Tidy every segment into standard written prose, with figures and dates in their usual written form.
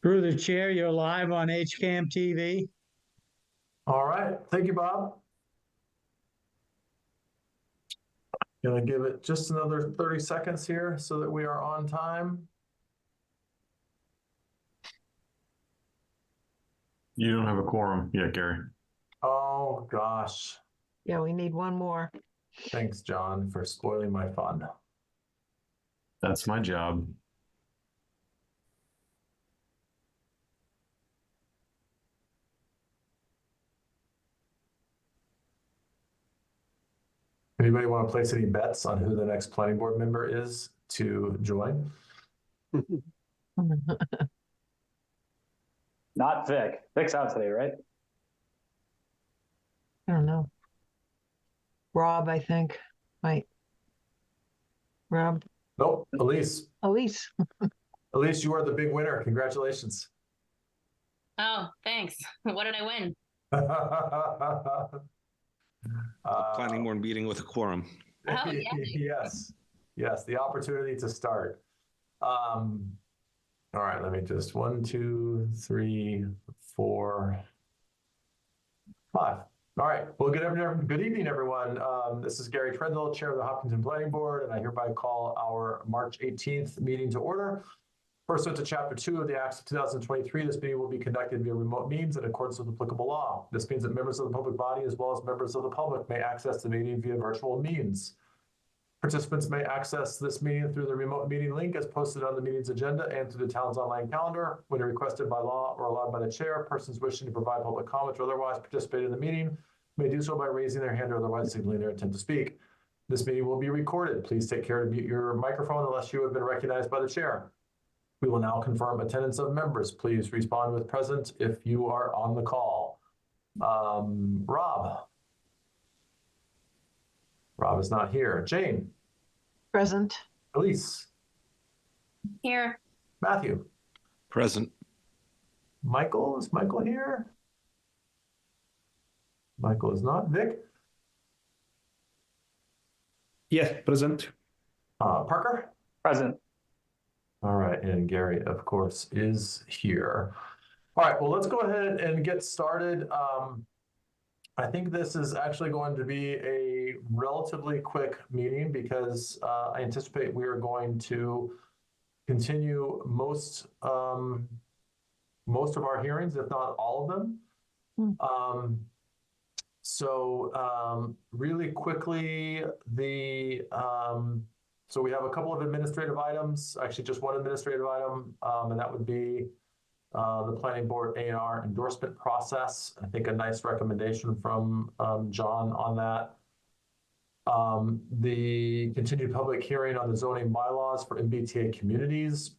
Through the chair, you're live on HCAM TV. All right, thank you, Bob. Gonna give it just another 30 seconds here so that we are on time. You don't have a quorum yet, Gary. Oh, gosh. Yeah, we need one more. Thanks, John, for spoiling my fun. That's my job. Anybody want to place any bets on who the next planning board member is to join? Not Vic. Vic's out today, right? I don't know. Rob, I think. Right. Rob. Nope, Elise. Elise. Elise, you are the big winner. Congratulations. Oh, thanks. What did I win? Planning board meeting with a quorum. Oh, yeah. Yes, the opportunity to start. All right, let me just 1, 2, 3, 4, 5. All right, well, good evening, everyone. This is Gary Trendle, Chair of the Hopkinton Planning Board, and I hereby call our March 18th meeting to order. Pursuant to Chapter 2 of the Acts of 2023, this meeting will be conducted via remote means in accordance with applicable law. This means that members of the public body, as well as members of the public, may access the meeting via virtual means. Participants may access this meeting through the remote meeting link as posted on the meeting's agenda and through the town's online calendar. When requested by law or allowed by the chair, persons wishing to provide public comment or otherwise participate in the meeting may do so by raising their hand or otherwise signaling their intent to speak. This meeting will be recorded. Please take care to mute your microphone unless you have been recognized by the chair. We will now confirm attendance of members. Please respond with present if you are on the call. Rob. Rob is not here. Jane. Present. Elise. Here. Matthew. Present. Michael. Is Michael here? Michael is not. Vic. Yes, present. Parker. Present. All right, and Gary, of course, is here. All right, well, let's go ahead and get started. I think this is actually going to be a relatively quick meeting because I anticipate we are going to continue most of our hearings, if not all of them. Really quickly, so we have a couple of administrative items, actually just one administrative item, and that would be the planning board A&R endorsement process. I think a nice recommendation from John on that. The continued public hearing on the zoning bylaws for MBTA communities.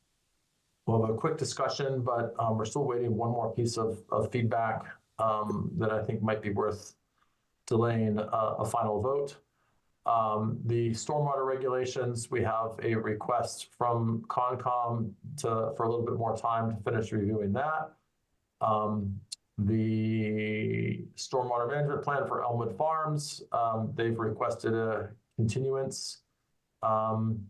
We'll have a quick discussion, but we're still waiting one more piece of feedback that I think might be worth delaying a final vote. The stormwater regulations, we have a request from Concom for a little bit more time to finish reviewing that. The stormwater management plan for Elmwood Farms, they've requested a continuance. And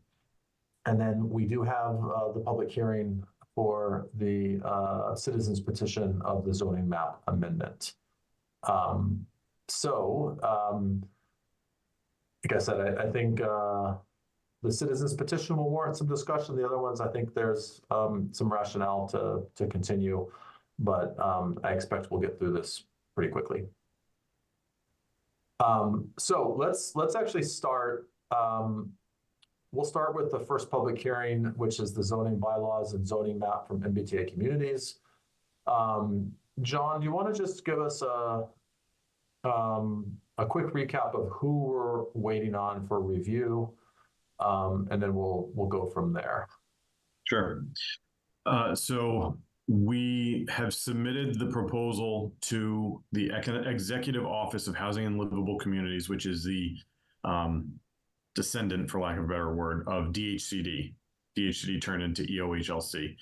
then we do have the public hearing for the citizens petition of the zoning map amendment. Like I said, I think the citizens petition will warrant some discussion. The other ones, I think there's some rationale to continue, but I expect we'll get through this pretty quickly. So let's actually start. We'll start with the first public hearing, which is the zoning bylaws and zoning map from MBTA communities. John, do you want to just give us a quick recap of who we're waiting on for review, and then we'll go from there. Sure. So we have submitted the proposal to the Executive Office of Housing and Livable Communities, which is the descendant, for lack of a better word, of DHCD. DHCD turned into EOHLC.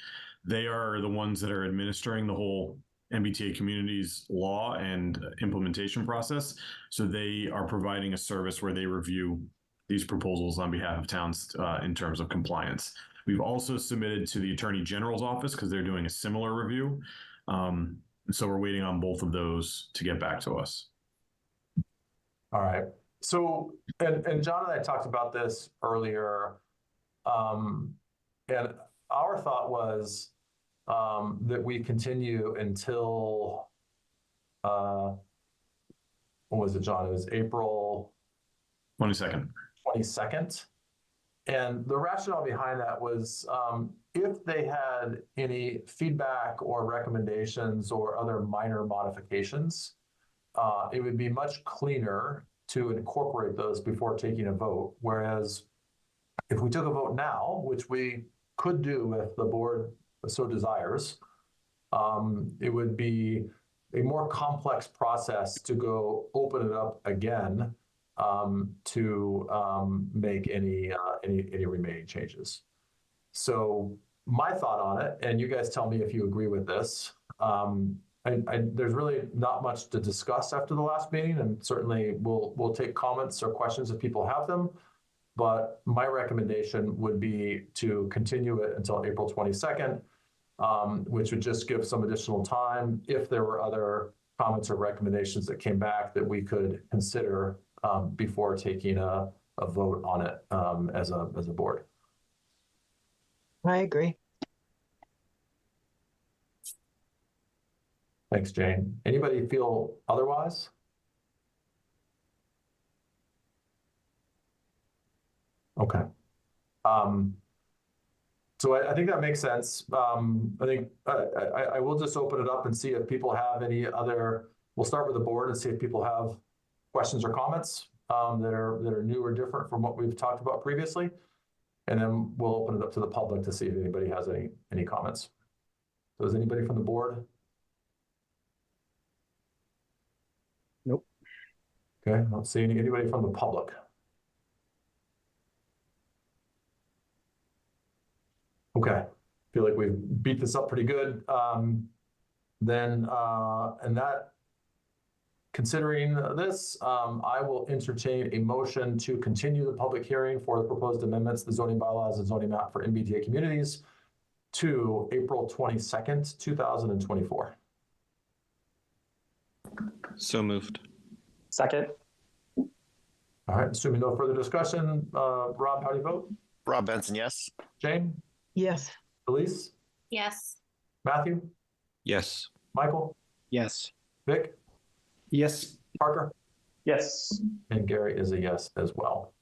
They are the ones that are administering the whole MBTA communities law and implementation process. So they are providing a service where they review these proposals on behalf of towns in terms of compliance. We've also submitted to the Attorney General's office because they're doing a similar review. And so we're waiting on both of those to get back to us. All right. So, and John and I talked about this earlier. And our thought was that we continue until, what was it, John? It was April 22nd. 22nd. And the rationale behind that was if they had any feedback or recommendations or other minor modifications, it would be much cleaner to incorporate those before taking a vote. Whereas if we took a vote now, which we could do if the board so desires, it would be a more complex process to go open it up again to make any remaining changes. So my thought on it, and you guys tell me if you agree with this, there's really not much to discuss after the last meeting, and certainly we'll take comments or questions if people have them. But my recommendation would be to continue it until April 22nd, which would just give some additional time if there were other comments or recommendations that came back that we could consider before taking a vote on it as a board. I agree. Thanks, Jane. Anybody feel otherwise? Okay. So I think that makes sense. I think I will just open it up and see if people have any other, we'll start with the board and see if people have questions or comments that are new or different from what we've talked about previously. And then we'll open it up to the public to see if anybody has any comments. So is anybody from the board? Nope. Okay, I don't see anybody from the public. Okay, feel like we've beat this up pretty good. Considering this, I will entertain a motion to continue the public hearing for the proposed amendments to the zoning bylaws and zoning map for MBTA communities to April 22nd, 2024. So moved. Second. All right, assuming no further discussion, Rob, how do you vote? Rob Benson, yes. Jane? Yes. Elise? Yes. Matthew? Yes. Michael? Yes. Vic? Yes. Parker? Yes. And Gary is a yes as well.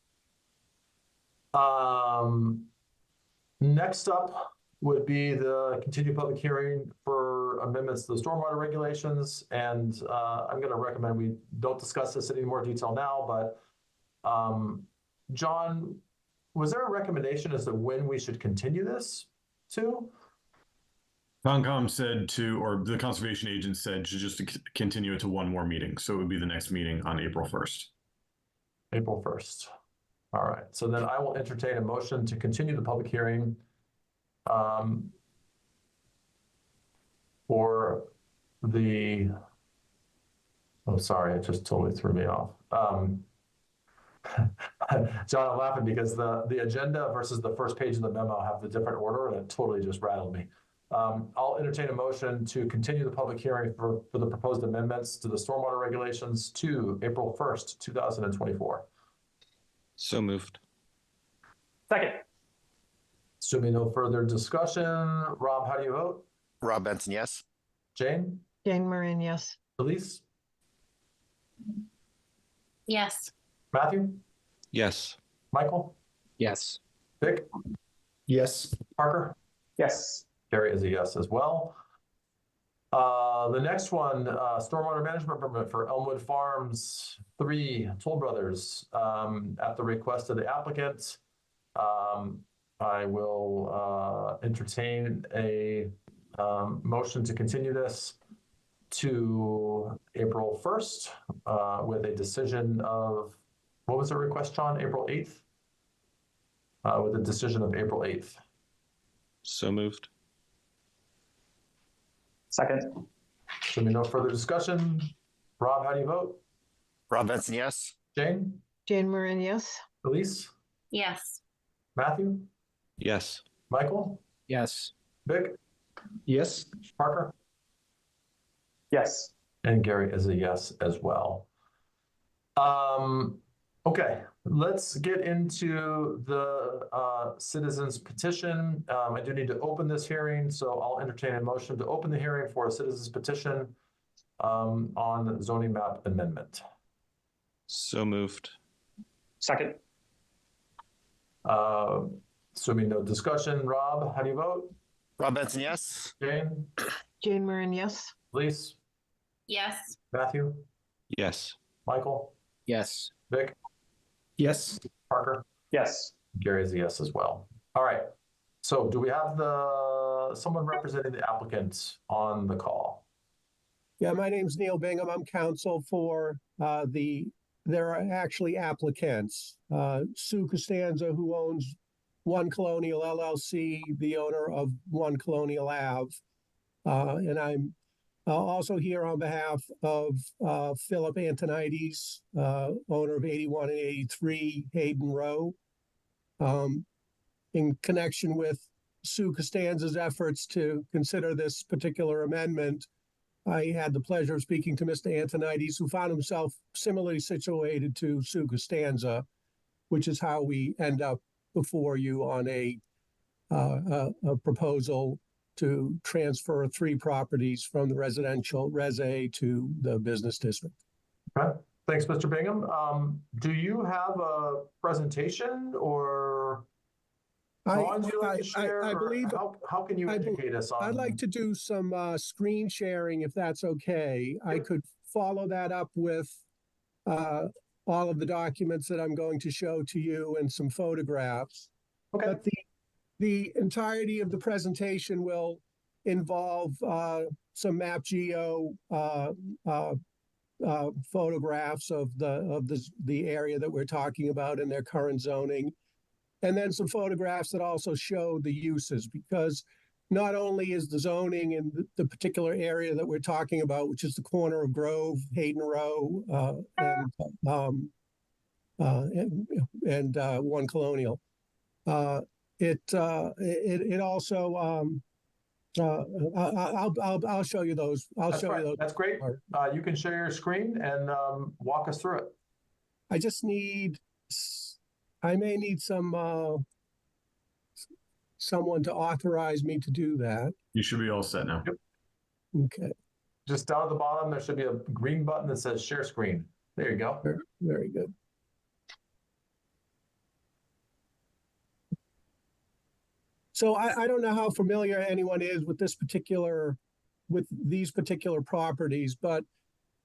Next up would be the continued public hearing for amendments to the stormwater regulations. And I'm going to recommend we don't discuss this in any more detail now, but John, was there a recommendation as to when we should continue this to? Concom said to, or the conservation agent said to just continue it to one more meeting. So it would be the next meeting on April 1st. April 1st. All right. So then I will entertain a motion to continue the public hearing for the, oh, sorry, it just totally threw me off. John, I'm laughing because the agenda versus the first page of the memo have the different order, and it totally just rattled me. I'll entertain a motion to continue the public hearing for the proposed amendments to the stormwater regulations to April 1st, 2024. So moved. Second. Assuming no further discussion, Rob, how do you vote? Rob Benson, yes. Jane? Jane Marin, yes. Elise? Yes. Matthew? Yes. Michael? Yes. Vic? Yes. Parker? Yes. Gary is a yes as well. The next one, stormwater management permit for Elmwood Farms 3 Toll Brothers. At the request of the applicant, I will entertain a motion to continue this to April 1st with a decision of, what was the request, John? April 8th? With a decision of April 8th. So moved. Second. Should be no further discussion. Rob, how do you vote? Rob Benson, yes. Jane? Jane Marin, yes. Elise? Yes. Matthew? Yes. Michael, Yes. Vic, Yes. Parker, Yes. and Gary is a yes as well. Okay, let's get into the citizens petition. I do need to open this hearing, so I'll entertain a motion to open the hearing for a citizens petition on zoning map amendment. So moved. Second. Assuming no discussion, Rob, how do you vote? Rob Benson, yes. Jane, Jane Marin, yes. Elise, Yes. Matthew, Yes. Michael, Yes. Vic, Yes. Parker, Yes. Gary is a yes as well. All right. So do we have someone representing the applicant on the call? Yeah, my name's Neil Bingham. I'm counsel for there are actually applicants. Sue Costanza, who owns One Colonial LLC, the owner of One Colonial Ave. And I'm also here on behalf of Philip Antonides, owner of 81 and 83 Hayden Row. In connection with Sue Costanza's efforts to consider this particular amendment, I had the pleasure of speaking to Mr. Antonides, who found himself similarly situated to Sue Costanza, which is how we end up before you on a proposal to transfer 3 properties from the residential Res A to the business district. Okay. Thanks, Mr. Bingham. Do you have a presentation or drawings you'd like to share? I or believe how can you educate us on? I'd like to do some screen sharing, if that's okay. I could follow that up with all of the documents that I'm going to show to you and some photographs. Okay. But the entirety of the presentation will involve some MapGeo photographs of the area that we're talking about and their current zoning. And then some photographs that also show the uses, because not only is the zoning in the particular area that we're talking about, which is the corner of Grove, Hayden Row, and One Colonial. It also I'll show you those. That's right. That's great. You can share your screen and walk us through it. I just need. I may need someone to authorize me to do that. You should be all set now. Yep. Okay. Just down at the bottom, there should be a green button that says share screen. There you go. Very good. So I don't know how familiar anyone is with these particular properties, but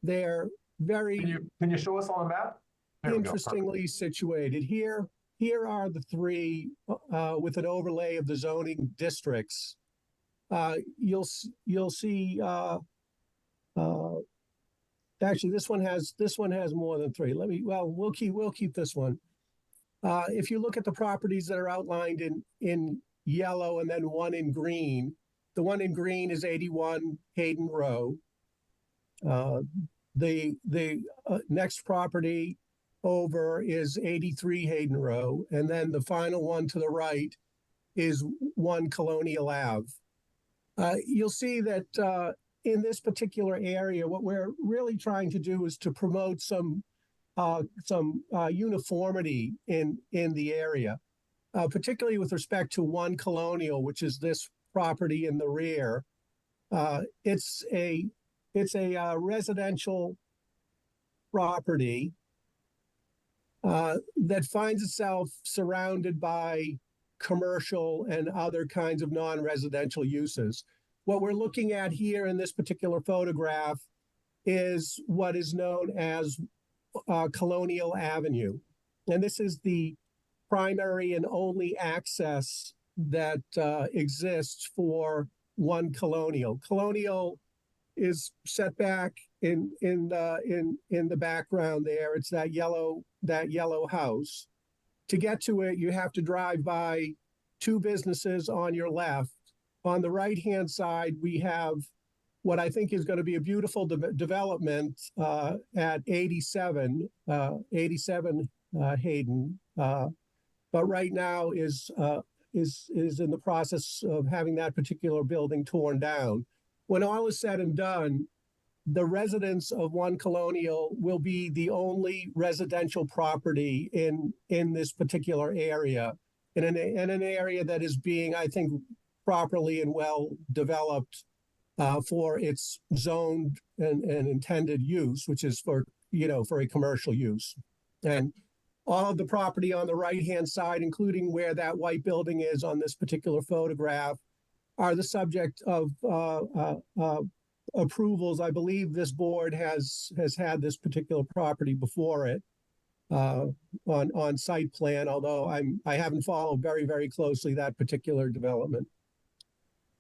they're very Can you show us on the map? There we go. interestingly situated. Here are the 3 with an overlay of the zoning districts. You'll see. Actually, this one has more than 3. We'll keep this one. If you look at the properties that are outlined in yellow and then one in green, the one in green is 81 Hayden Row. The next property over is 83 Hayden Row, and then the final one to the right is One Colonial Ave. You'll see that in this particular area, what we're really trying to do is to promote some uniformity in the area, particularly with respect to One Colonial, which is this property in the rear. It's a residential property that finds itself surrounded by commercial and other kinds of non-residential uses. What we're looking at here in this particular photograph is what is known as Colonial Avenue. And this is the primary and only access that exists for One Colonial. Colonial is set back in the background there. It's that yellow house. To get to it, you have to drive by 2 businesses on your left. On the right-hand side, we have what I think is going to be a beautiful development at 87 Hayden. But right now is is in the process of having that particular building torn down. When all is said and done, the residents of One Colonial will be the only residential property in this particular area, in an area that is being, I think, properly and well developed for its zoned and intended use, which is for a commercial use. And all of the property on the right-hand side, including where that white building is on this particular photograph, are the subject of approvals. I believe this board has had this particular property before it on site plan, although I haven't followed very, very closely that particular development.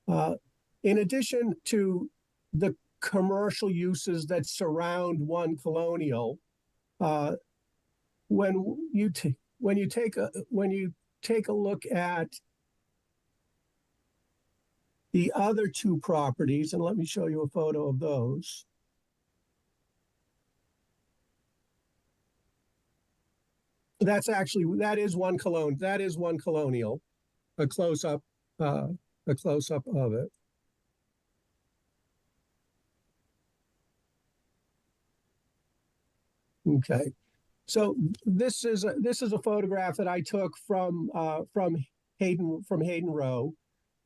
In addition to the commercial uses that surround One Colonial, when you take a look at the other two properties, and let me show you a photo of those. That is One Colonial, a close up of it. Okay, so this is a photograph that I took from Hayden Row,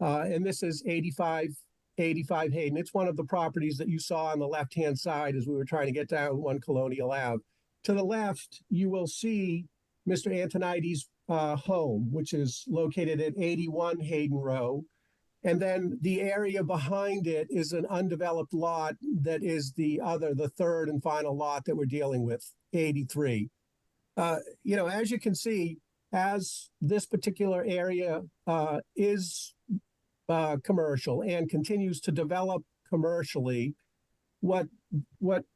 and this is 85 Hayden. It's one of the properties that you saw on the left-hand side as we were trying to get down One Colonial Ave. To the left, you will see Mr. Antonides' home, which is located at 81 Hayden Row. And then the area behind it is an undeveloped lot that is the third and final lot that we're dealing with, 83. As you can see, as this particular area is commercial and continues to develop commercially, what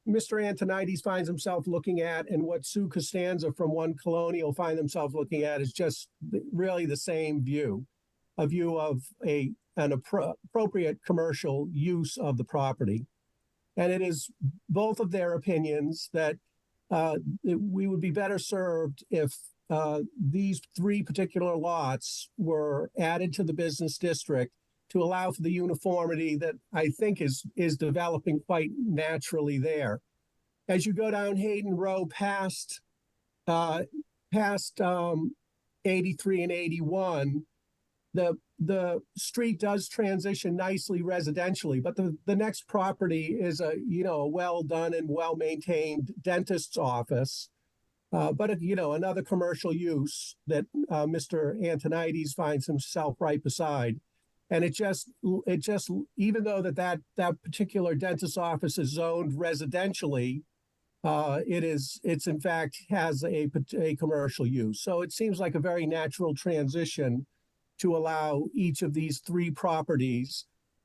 Mr. Antonides finds himself looking at and what Sue Costanza from One Colonial find themselves looking at is just really the same view, a view of an appropriate commercial use of the property. And it is both of their opinions that we would be better served if these three particular lots were added to the business district to allow for the uniformity that I think is developing quite naturally there. As you go down Hayden Row past 83 and 81, the street does transition nicely residentially, but the next property is a well done and well maintained dentist's office, but another commercial use that Mr. Antonides finds himself right beside. And it just even though that particular dentist's office is zoned residentially, it's in fact has a commercial use. So it seems like a very natural transition to allow each of these three properties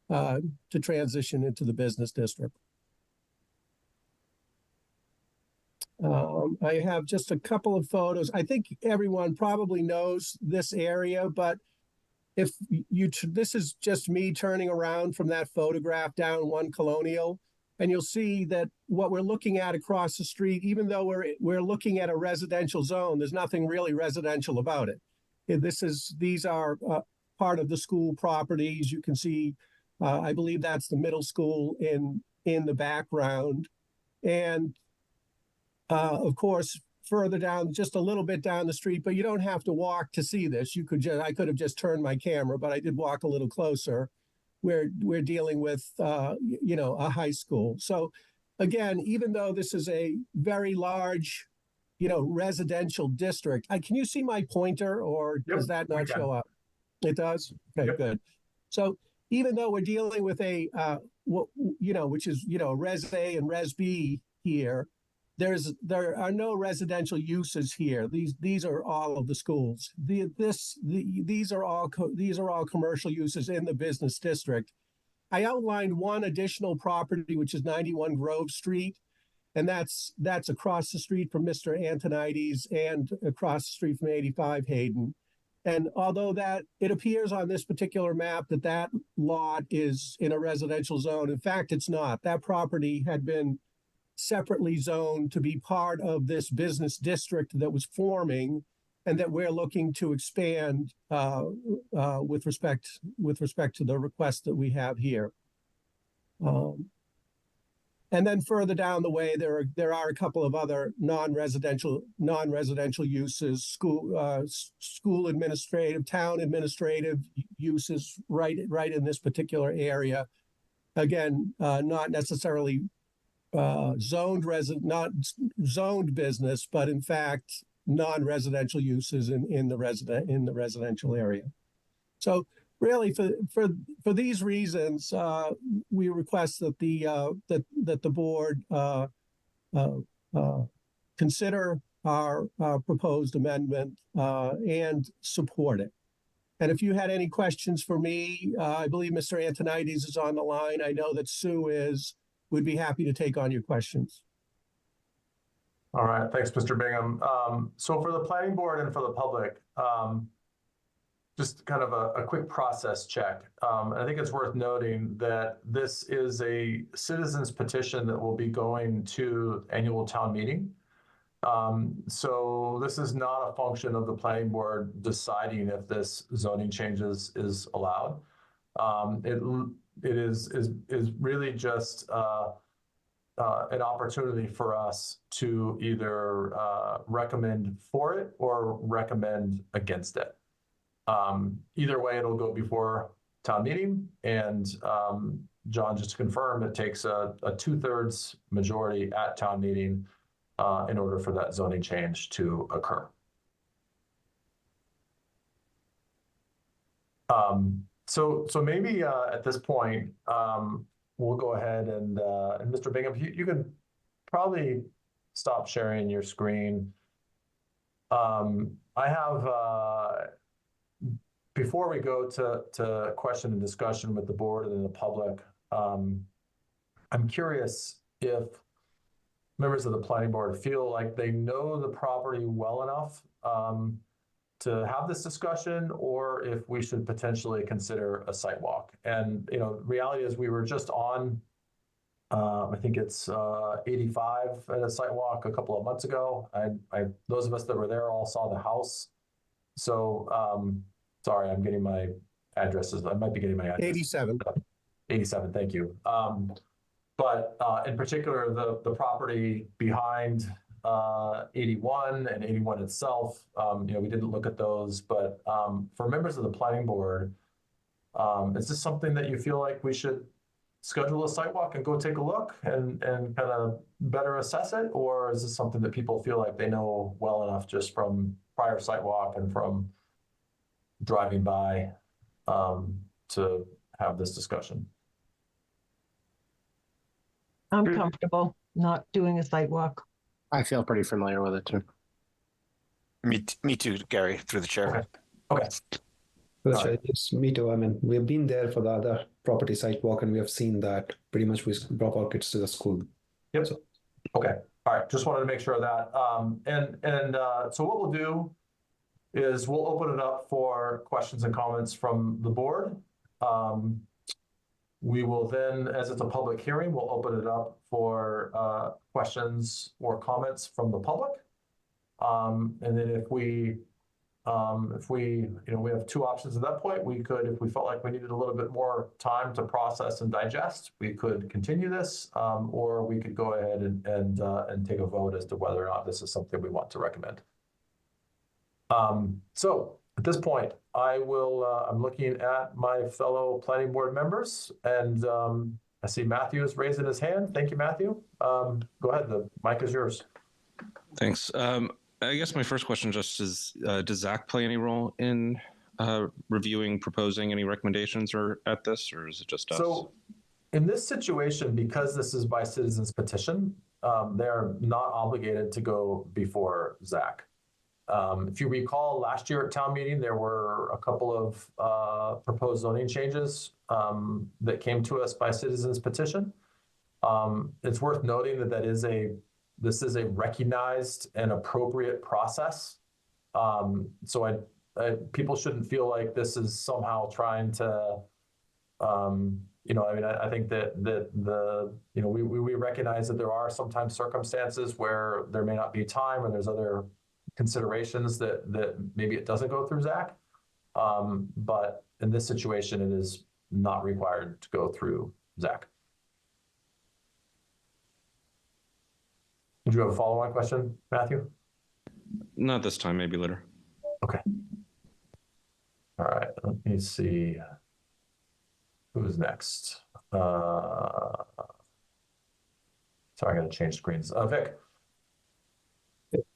to transition into the business district. I have just a couple of photos. I think everyone probably knows this area, but if this is just me turning around from that photograph down One Colonial, and you'll see that what we're looking at across the street, even though we're looking at a residential zone, there's nothing really residential about it. These are part of the school properties. You can see, I believe that's the middle school in the background. And of course, further down, just a little bit down the street, but you don't have to walk to see this. I could have just turned my camera, but I did walk a little closer. We're dealing with, a high school. So again, even though this is a very large, residential district, can you see my pointer, or does that not show up? It does? Okay, good. So even though we're dealing with which is, Res A and Res B here, there are no residential uses here. These are all of the schools. These are all commercial uses in the business district. I outlined one additional property, which is 91 Grove Street, and that's across the street from Mr. Antonides and across the street from 85 Hayden. And although it appears on this particular map that lot is in a residential zone, in fact, it's not. That property had been separately zoned to be part of this business district that was forming and that we're looking to expand with respect to the request that we have here. And then further down the way, there are a couple of other non-residential uses, school administrative, town administrative uses right in this particular area. Again, not necessarily not zoned business, but in fact non-residential uses in the residential area. So really, for these reasons, we request that the board consider our proposed amendment and support it. And if you had any questions for me, I believe Mr. Antonides is on the line. I know that Sue is. Would be happy to take on your questions. All right, thanks, Mr. Bingham. So for the planning board and for the public, just kind of a quick process check. I think it's worth noting that this is a citizens petition that will be going to annual town meeting. So this is not a function of the planning board deciding if this zoning changes is allowed. It is really just an opportunity for us to either recommend for it or recommend against it. Either way, it'll go before town meeting, and John, just to confirm, it takes a 2/3 majority at town meeting in order for that zoning change to occur. So maybe at this point, we'll go ahead and Mr. Bingham, you can probably stop sharing your screen. I have, before we go to question and discussion with the board and then the public, I'm curious if members of the planning board feel like they know the property well enough to have this discussion, or if we should potentially consider a site walk. And, you know, reality is we were just on, I think it's 85 at a site walk a couple of months ago. Those of us that were there all saw the house. So, sorry, I'm getting my addresses. I might be getting my address. 87. 87, thank you. But in particular, the property behind 81 and 81 itself, you know, we didn't look at those, but for members of the planning board, is this something that you feel like we should schedule a site walk and go take a look and kind of better assess it? Or is this something that people feel like they know well enough just from prior site walk and from driving by to have this discussion? I'm comfortable not doing a site walk. I feel pretty familiar with it too. Me too, Gary, through the chair. Okay. Yes, me too. I mean, we've been there for the other property site walk, and we have seen that pretty much we drop our kids to the school. Yep. Okay. All right. Just wanted to make sure of that. So what we'll do is we'll open it up for questions and comments from the board. We will then, as it's a public hearing, we'll open it up for questions or comments from the public. And then if we, you know, we have two options at that point. We could, if we felt like we needed a little bit more time to process and digest, we could continue this, or we could go ahead and take a vote as to whether or not this is something we want to recommend. So at this point, I will, I'm looking at my fellow planning board members, and I see Matthew is raising his hand. Thank you, Matthew. Go ahead, the mic is yours. Thanks. I guess my first question just is, does Zach play any role in reviewing, proposing any recommendations or at this, or is it just us? So in this situation, because this is by citizens petition, they're not obligated to go before Zach. If you recall, last year at town meeting, there were a couple of proposed zoning changes that came to us by citizens petition. It's worth noting that this is a recognized and appropriate process. So people shouldn't feel like this is somehow trying to, you know, I mean, I think that you know, we recognize that there are sometimes circumstances where there may not be time, or there's other considerations that maybe it doesn't go through Zach. But in this situation, it is not required to go through Zach. Did you have a follow-on question, Matthew? Not this time, maybe later. Okay. All right, let me see. Who's next? Sorry, I gotta change screens. Vic.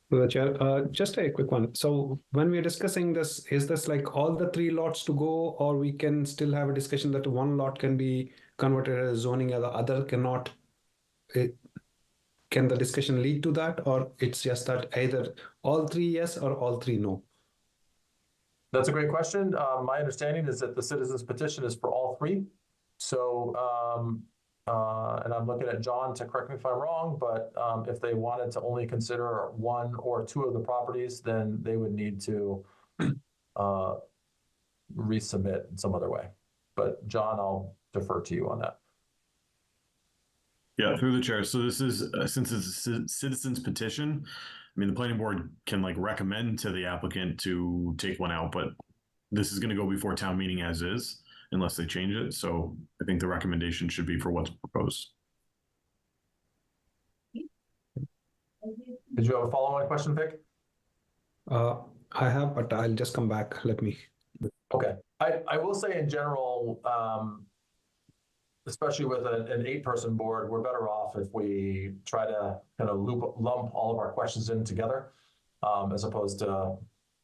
Through the chair, just a quick one. So when we're discussing this, is this like all the 3 lots to go, or we can still have a discussion that one lot can be converted as zoning and the other cannot? Can the discussion lead to that, or it's just that either all 3 yes or all 3 no? That's a great question. My understanding is that the citizens petition is for all 3. So, and I'm looking at John to correct me if I'm wrong, but if they wanted to only consider 1 or 2 of the properties, then they would need to resubmit in some other way. But John, I'll defer to you on that. Yeah, through the chair. So this is, since it's a citizen's petition, I mean, the planning board can like recommend to the applicant to take one out, but this is going to go before town meeting as is, unless they change it. So I think the recommendation should be for what's proposed. Did you have a follow-on question, Vic? I have, but I'll just come back. Let me. Okay. I will say in general, especially with an 8-person board, we're better off if we try to kind of lump all of our questions in together, as opposed to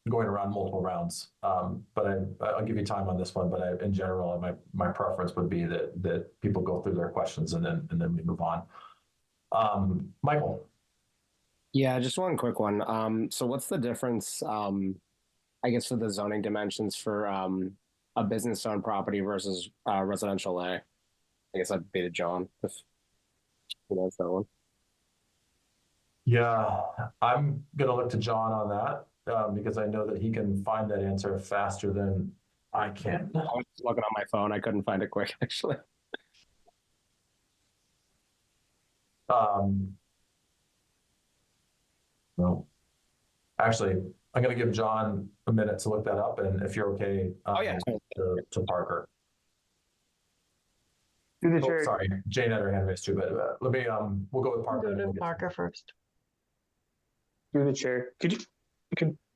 going around multiple rounds. But I'll give you time on this one. But in general, my preference would be that people go through their questions and then we move on. Michael. Yeah, just one quick one. So what's the difference, I guess, for the zoning dimensions for a business owned property versus residential A? I guess I'd be to John if he knows that one. Yeah, I'm going to look to John on that because I know that he can find that answer faster than I can. I was looking on my phone. I couldn't find it quick, actually. No, actually, I'm going to give John a minute to look that up, and if you're okay, to Parker. Through the chair. Sorry, Jane had her hand raised too, but let me. We'll go with Parker. Go to Parker first. Through the chair.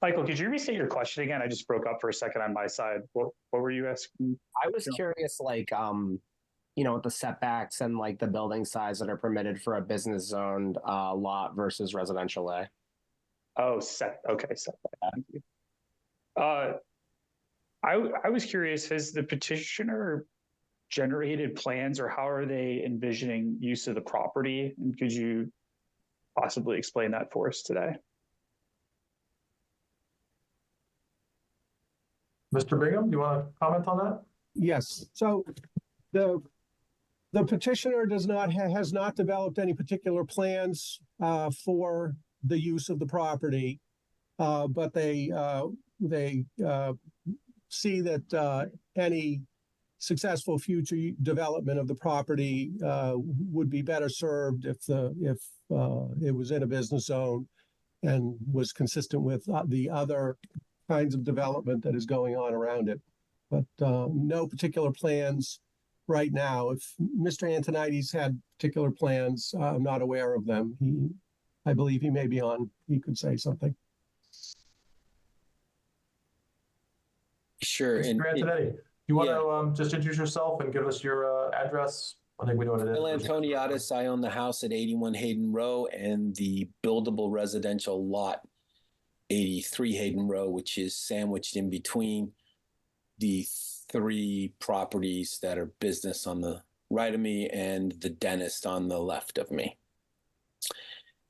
Michael, could you restate your question again? I just broke up for a second on my side. What were you asking? I was curious, like, you know, with the setbacks and like the building size that are permitted for a business zoned lot versus residential A. Oh, okay, setback. Thank you. I was curious, has the petitioner generated plans, or how are they envisioning use of the property? And could you possibly explain that for us today? Mr. Bingham, do you want to comment on that? Yes. So the petitioner has not developed any particular plans for the use of the property, but they see that any successful future development of the property would be better served if it was in a business zone and was consistent with the other kinds of development that is going on around it. But no particular plans right now. If Mr. Antonides had particular plans, I'm not aware of them. I believe he may be on. He could say something. Sure. Mr. Antonetti, you want to just introduce yourself and give us your address? I think we know what it is. Bill Antoniadis. I own the house at 81 Hayden Row and the buildable residential lot 83 Hayden Row, which is sandwiched in between the 3 properties that are business on the right of me and the dentist on the left of me.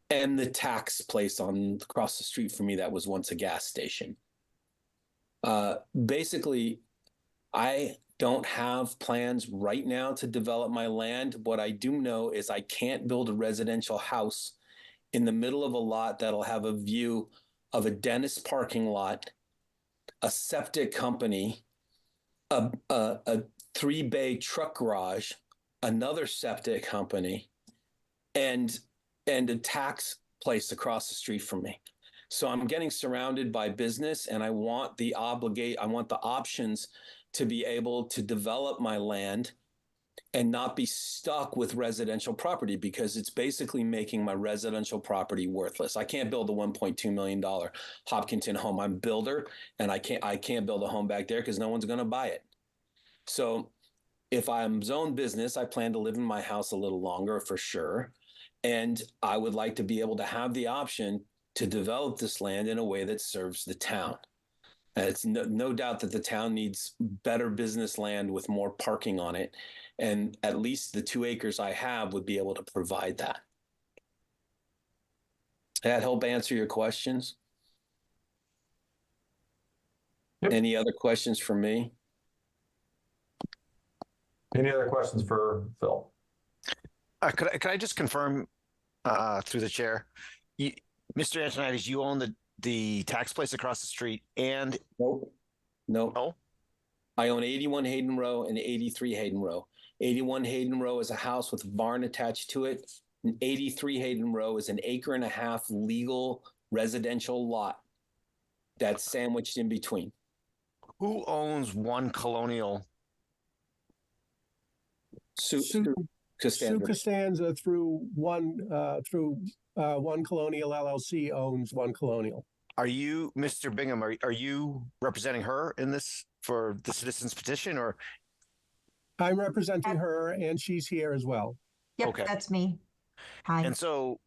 And the tax place across the street from me that was once a gas station. Basically, I don't have plans right now to develop my land. What I do know is I can't build a residential house in the middle of a lot that'll have a view of a dentist parking lot, a septic company, a 3-bay truck garage, another septic company, and a tax place across the street from me. So I'm getting surrounded by business, and I want the options to be able to develop my land and not be stuck with residential property, because it's basically making my residential property worthless. I can't build a $1.2 million Hopkinton home. I'm a builder, and I can't build a home back there because no one's going to buy it. So if I'm zoned business, I plan to live in my house a little longer for sure. And I would like to be able to have the option to develop this land in a way that serves the town. And it's no doubt that the town needs better business land with more parking on it. And at least the 2 acres I have would be able to provide that. That help answer your questions? Yep. Any other questions for me? Any other questions for Phil? Could I just confirm through the chair? Mr. Antonides, you own the tax place across the street and Nope. No. No? I own 81 Hayden Row and 83 Hayden Row. 81 Hayden Row is a house with a barn attached to it. And 83 Hayden Row is an 1.5 acre legal residential lot that's sandwiched in between. Who owns One Colonial? Sue Sue Costanza. Costanza through One Colonial LLC owns One Colonial. Are you, Mr. Bingham, are you representing her in this for the citizens petition, or? I'm representing her, and she's here as well. Yep, Okay. that's me. Hi. And so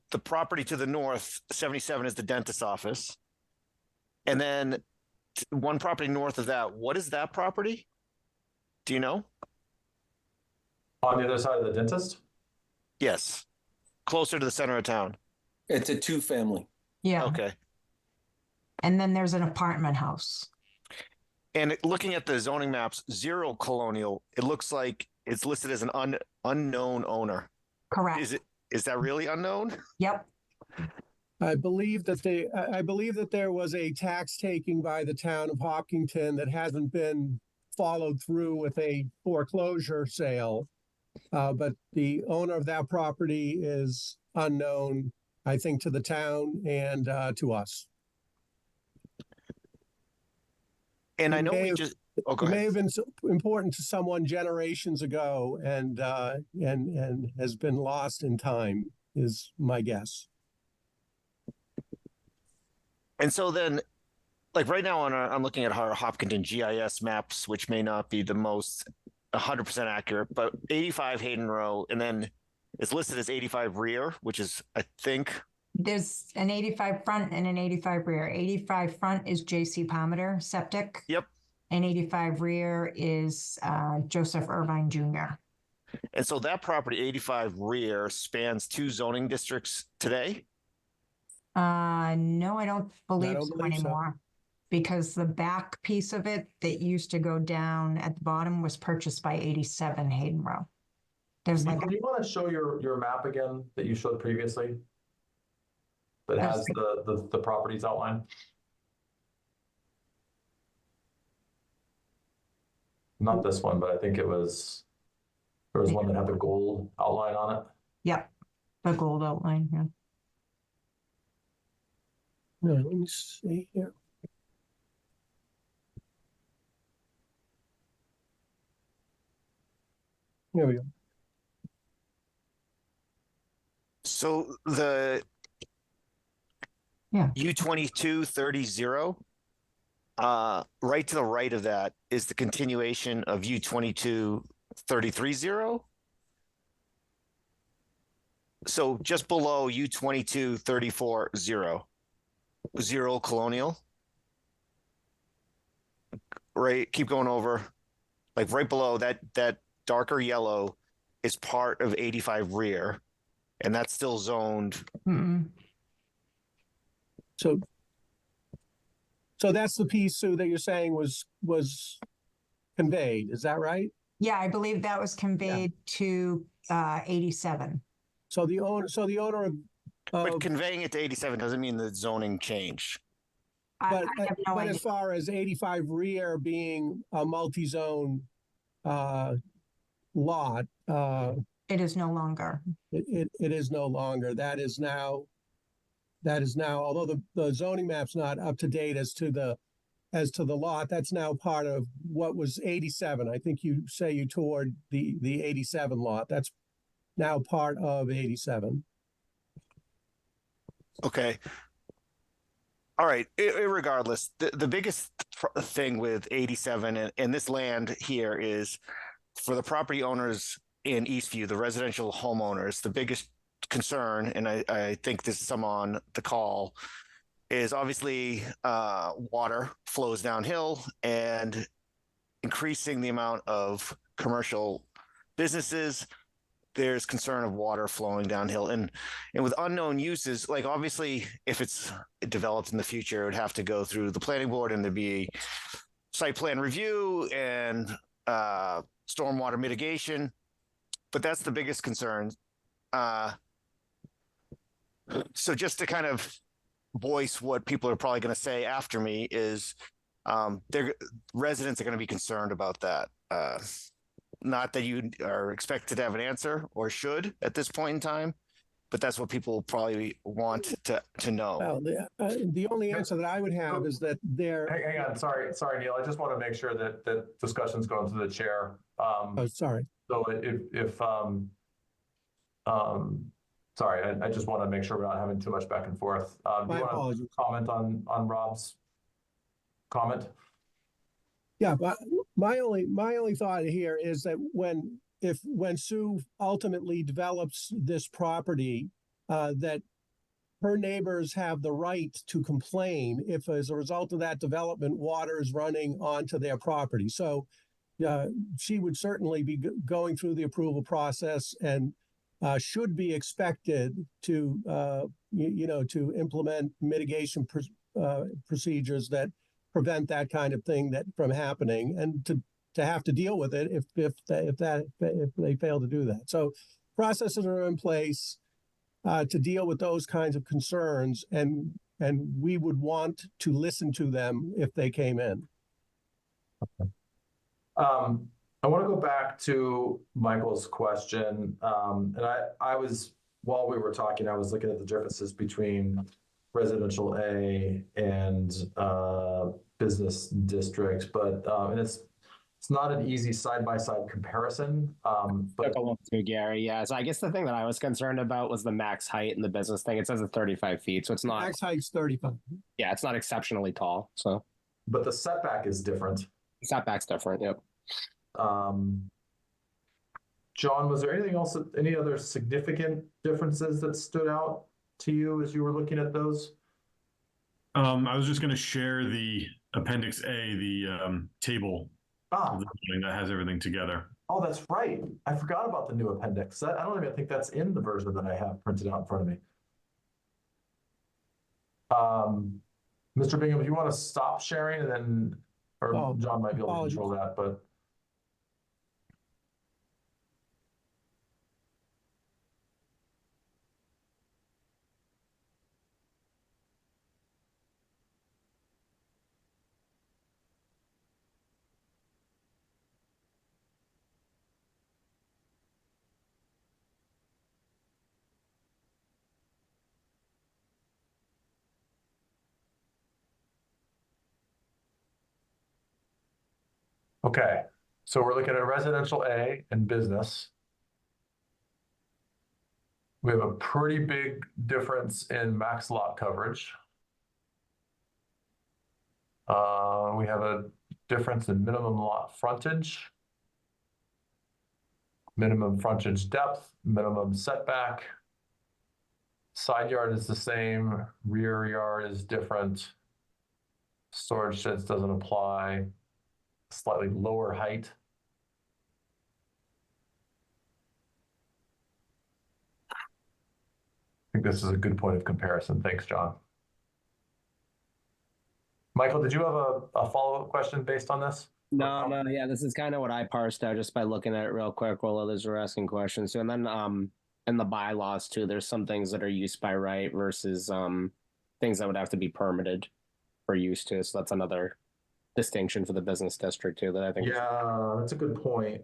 the property to the north, 77, is the dentist's office. And then one property north of that, what is that property? Do you know? On the other side of the dentist? Yes. Closer to the center of town. It's a 2-family. Yeah. Okay. And then there's an apartment house. And looking at the zoning maps, 0 Colonial, it looks like it's listed as an unknown owner. Correct. Is that really unknown? Yep. I believe that there was a tax taking by the town of Hopkinton that hasn't been followed through with a foreclosure sale. But the owner of that property is unknown, I think, to the town and to us. And I know may we have- just. It may have been important to someone generations ago and has been lost in time, is my guess. And so then, like right now I'm looking at our Hopkinton GIS maps, which may not be the most 100% accurate, but 85 Hayden Row, and then it's listed as 85 rear, which is, I think. There's an 85 front and an 85 rear. 85 front is J.C. Palmer Septic. Yep. And 85 rear is Joseph Irvine Jr. And so that property, 85 rear, spans 2 zoning districts today? No, I don't believe so believe so. anymore. Because the back piece of it that used to go down at the bottom was purchased by 87 Hayden Row. There's like, Do you want to show your map again that you showed previously? That has the properties outlined? Not this one, but I think there was one that had the gold outline on it. yep, the gold outline, yeah. No, let me see here. Here we go. So the Yeah. U2230, right to the right of that is the continuation of U22330. So just below U22340, 0 Colonial. Right, keep going over. Like right below that darker yellow is part of 85 rear, and that's still zoned. Mm-mm. So that's the piece, Sue, that you're saying was conveyed. Is that right? Yeah, I believe that was conveyed to 87. So the owner of But conveying it to 87 doesn't mean the zoning changed. but, I have no but idea. as far as 85 rear being a multi-zone lot, It is no longer. it is no longer. That is now that is now, although the zoning map's not up to date as to the lot, that's now part of what was 87. I think you say you toured the 87 lot. That's now part of 87. Okay. All right. Irregardless, the biggest thing with 87 and this land here is for the property owners in Eastview, the residential homeowners, the biggest concern, and I think this is some on the call, is obviously water flows downhill and increasing the amount of commercial businesses. There's concern of water flowing downhill, and with unknown uses, like obviously if it's developed in the future, it would have to go through the planning board and there'd be site plan review and stormwater mitigation, but that's the biggest concern. So just to kind of voice what people are probably going to say after me is their residents are going to be concerned about that. Not that you are expected to have an answer or should at this point in time, but that's what people probably want to know. Well, the only answer that I would have is that they're. Hang on, sorry, Neil. I just want to make sure that discussion's going through the chair. Oh, sorry. So if sorry, I just want to make sure we're not having too much back and forth. Do you want to comment on Rob's comment? Yeah, but my only thought here is that when Sue ultimately develops this property, that her neighbors have the right to complain if, as a result of that development, water is running onto their property. So she would certainly be going through the approval process and should be expected to, to implement mitigation procedures that prevent that kind of thing from happening, and to have to deal with it if they fail to do that. So processes are in place to deal with those kinds of concerns, and we would want to listen to them if they came in. Okay. I want to go back to Michael's question, and I was, while we were talking, I was looking at the differences between residential A and business districts, but and it's not an easy side-by-side comparison. But took a look through, Gary. Yeah, so I guess the thing that I was concerned about was the max height in the business thing. It says it's 35 feet, so it's not. Max height's 35. Yeah, it's not exceptionally tall. So, but the setback is different. The setback's different. Yep. John, was there anything else, any other significant differences that stood out to you as you were looking at those? I was just going to share the Appendix A, the table that has everything together. Oh, that's right. I forgot about the new appendix. I don't even think that's in the version that I have printed out in front of me. Mr. Bingham, if you want to stop sharing, and then, or John might be able to control that, but. Okay, so we're looking at residential A and business. We have a pretty big difference in max lot coverage. We have a difference in minimum lot frontage, minimum frontage depth, minimum setback. Side yard is the same, rear yard is different. Storage sheds doesn't apply. Slightly lower height. I think this is a good point of comparison. Thanks, John. Michael, did you have a follow-up question based on this? No, yeah, this is kind of what I parsed out just by looking at it real quick while others were asking questions. So, and then in the bylaws too, there's some things that are used by right versus things that would have to be permitted for use too. So that's another distinction for the business district too that I think. Yeah, that's a good point.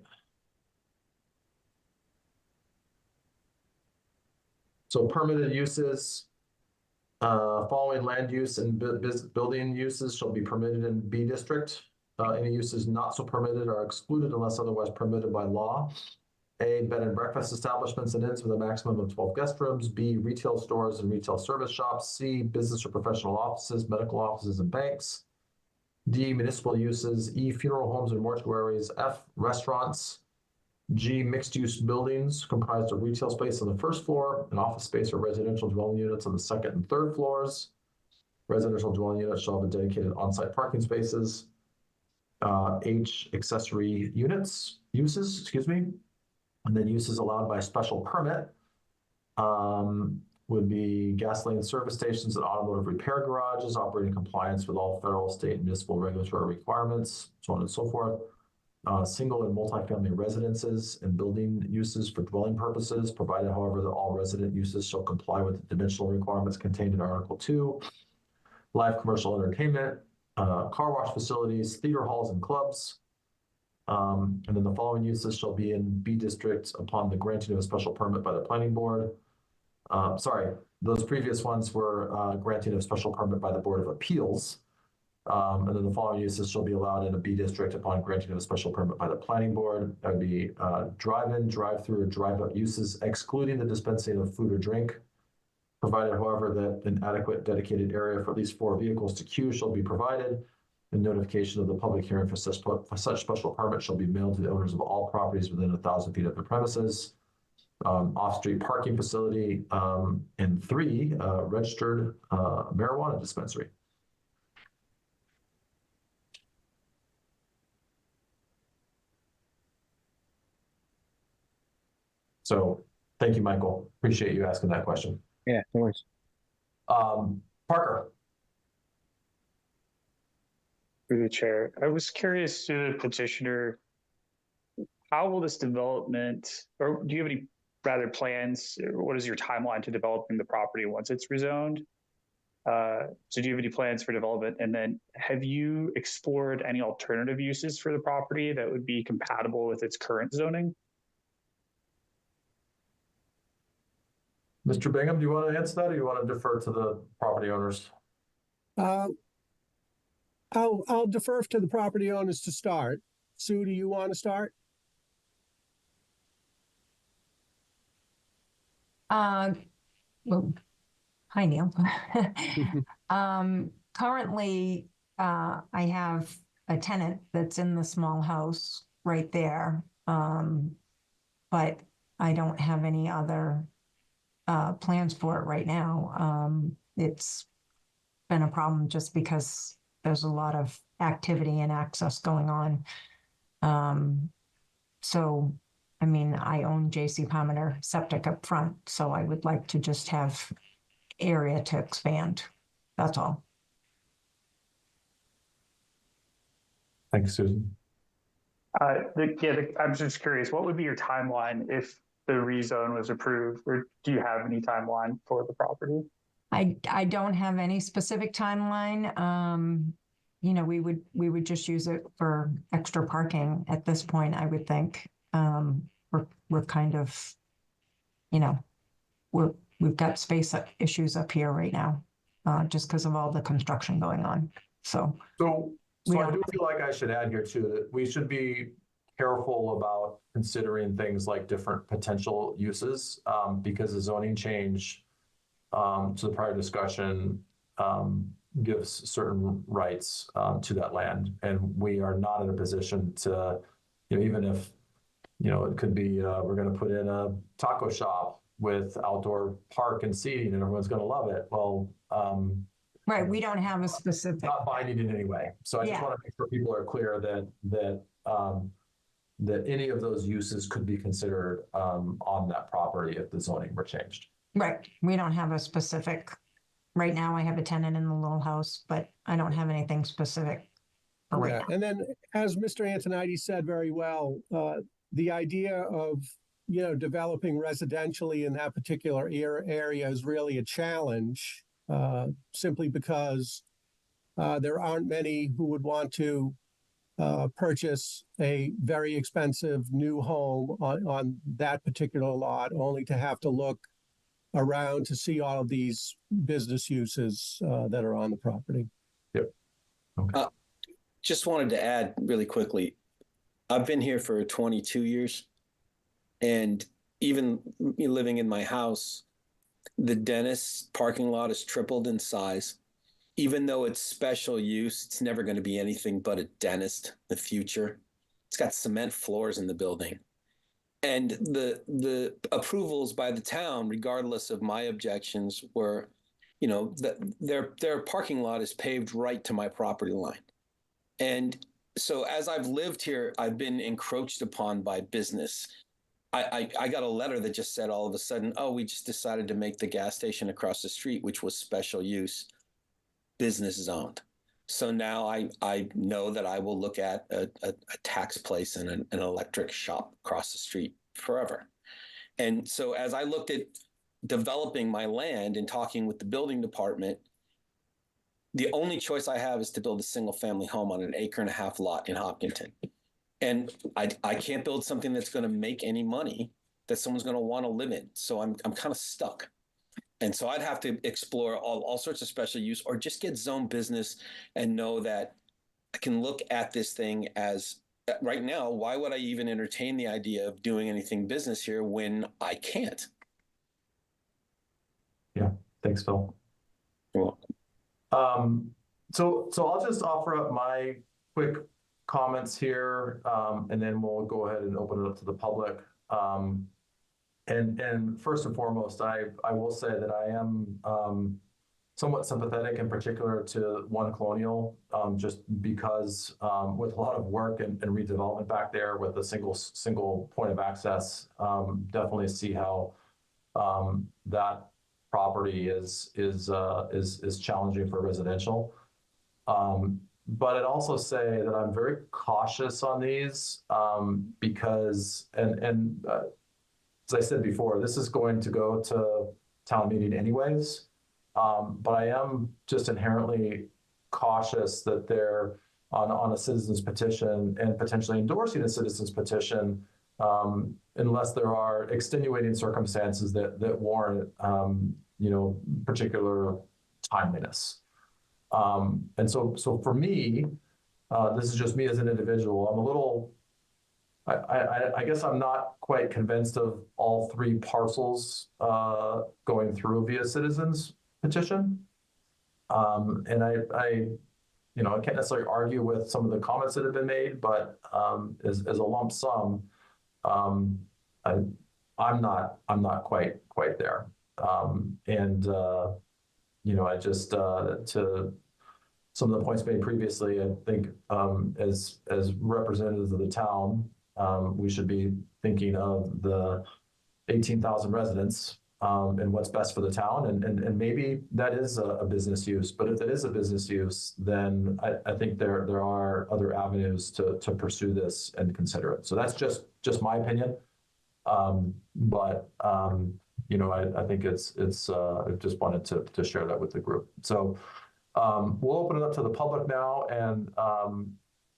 So permitted uses, Following land use and building uses shall be permitted in B district. Any uses not so permitted are excluded unless otherwise permitted by law. A, bed and breakfast establishments and inns with a maximum of 12 guest rooms. B, retail stores and retail service shops. C, business or professional offices, medical offices, and banks. D, municipal uses. E, funeral homes and mortuaries. F, restaurants. G, mixed-use buildings comprised of retail space on the first floor and office space or residential dwelling units on the second and third floors. Residential dwelling units shall have dedicated on-site parking spaces. H, accessory uses, excuse me. And then uses allowed by special permit would be gasoline service stations and automotive repair garages operating in compliance with all federal, state, and municipal regulatory requirements, so on and so forth. Single and multifamily residences and building uses for dwelling purposes, provided, however, that all resident uses shall comply with the dimensional requirements contained in Article 2. Live commercial entertainment, car wash facilities, theater halls, and clubs. And then the following uses shall be in B district upon the granting of a special permit by the planning board. Sorry, those previous ones were granting of special permit by the Board of Appeals. And then the following uses shall be allowed in a B district upon granting of a special permit by the planning board. That would be drive-in, drive-through, or drive-up uses, excluding the dispensing of food or drink. Provided, however, that an adequate dedicated area for at least 4 vehicles to queue shall be provided. And notification of the public hearing for such special permit shall be mailed to the owners of all properties within 1,000 feet of the premises. Off-street parking facility, and 3, registered marijuana dispensary. So thank you, Michael. Appreciate you asking that question. Yeah, no worries. Parker. Through the chair, I was curious to the petitioner, how will this development, or do you have any rather plans, or what is your timeline to developing the property once it's rezoned? So do you have any plans for development? And then have you explored any alternative uses for the property that would be compatible with its current zoning? Mr. Bingham, do you want to answer that, or you want to defer to the property owners? I'll defer to the property owners to start. Sue, do you want to start? Well, hi, Neil. Currently, I have a tenant that's in the small house right there. But I don't have any other plans for it right now. It's been a problem just because there's a lot of activity and access going on. So, I mean, I own J.C. Palmer Septic up front, so I would like to just have area to expand. That's all. Thanks, Susan. I'm just curious, what would be your timeline if the rezone was approved, or do you have any timeline for the property? I don't have any specific timeline. You know, we would just use it for extra parking at this point, I would think. We're kind of, you know, we've got space issues up here right now, just because of all the construction going on. So I do feel like I should add here too, that we should be careful about considering things like different potential uses, because the zoning change to the prior discussion gives certain rights to that land. And we are not in a position to, you know, even if, you know, it could be, we're going to put in a taco shop with outdoor park and seating and everyone's going to love it. Well, right. We don't have a specific. Not binding in any way. So I just want to make sure people are clear that any of those uses could be considered on that property if the zoning were changed. Right. We don't have a specific. Right now, I have a tenant in the little house, but I don't have anything specific. Yeah. And then, as Mr. Antonides said very well, the idea of, you know, developing residentially in that particular area is really a challenge, simply because there aren't many who would want to purchase a very expensive new home on that particular lot, only to have to look around to see all of these business uses that are on the property. Yep. Okay. Just wanted to add really quickly. I've been here for 22 years, and even living in my house, the dentist's parking lot has tripled in size. Even though it's special use, it's never going to be anything but a dentist in the future. It's got cement floors in the building. And the approvals by the town, regardless of my objections, were, their parking lot is paved right to my property line. And so as I've lived here, I've been encroached upon by business. I got a letter that just said all of a sudden, oh, we just decided to make the gas station across the street, which was special use, business zoned. So now I know that I will look at a tax place and an electric shop across the street forever. And so as I looked at developing my land and talking with the building department, the only choice I have is to build a single family home on an 1.5 acre lot in Hopkinton. And I can't build something that's going to make any money that someone's going to want to live in. So I'm kind of stuck. And so I'd have to explore all sorts of special use, or just get zone business and know that I can look at this thing as, right now, why would I even entertain the idea of doing anything business here when I can't? Yeah. Thanks, Phil. You're welcome. So I'll just offer up my quick comments here, and then we'll go ahead and open it up to the public. And first and foremost, I will say that I am somewhat sympathetic, in particular, to One Colonial, just because with a lot of work and redevelopment back there with a single point of access, definitely see how that property is challenging for residential. But I'd also say that I'm very cautious on these because, as I said before, this is going to go to town meeting anyways. But I am just inherently cautious that they're on a citizen's petition and potentially endorsing a citizen's petition unless there are extenuating circumstances that warrant, particular timeliness. And so for me, this is just me as an individual. I'm a little, I guess I'm not quite convinced of all 3 parcels going through via citizens petition. And I can't necessarily argue with some of the comments that have been made, but as a lump sum, I'm not quite there. I just to some of the points made previously, I think as representatives of the town, we should be thinking of the 18,000 residents and what's best for the town. And maybe that is a business use, but if it is a business use, then I think there are other avenues to pursue this and consider it. So that's just my opinion. I think it's I just wanted to share that with the group. So we'll open it up to the public now, and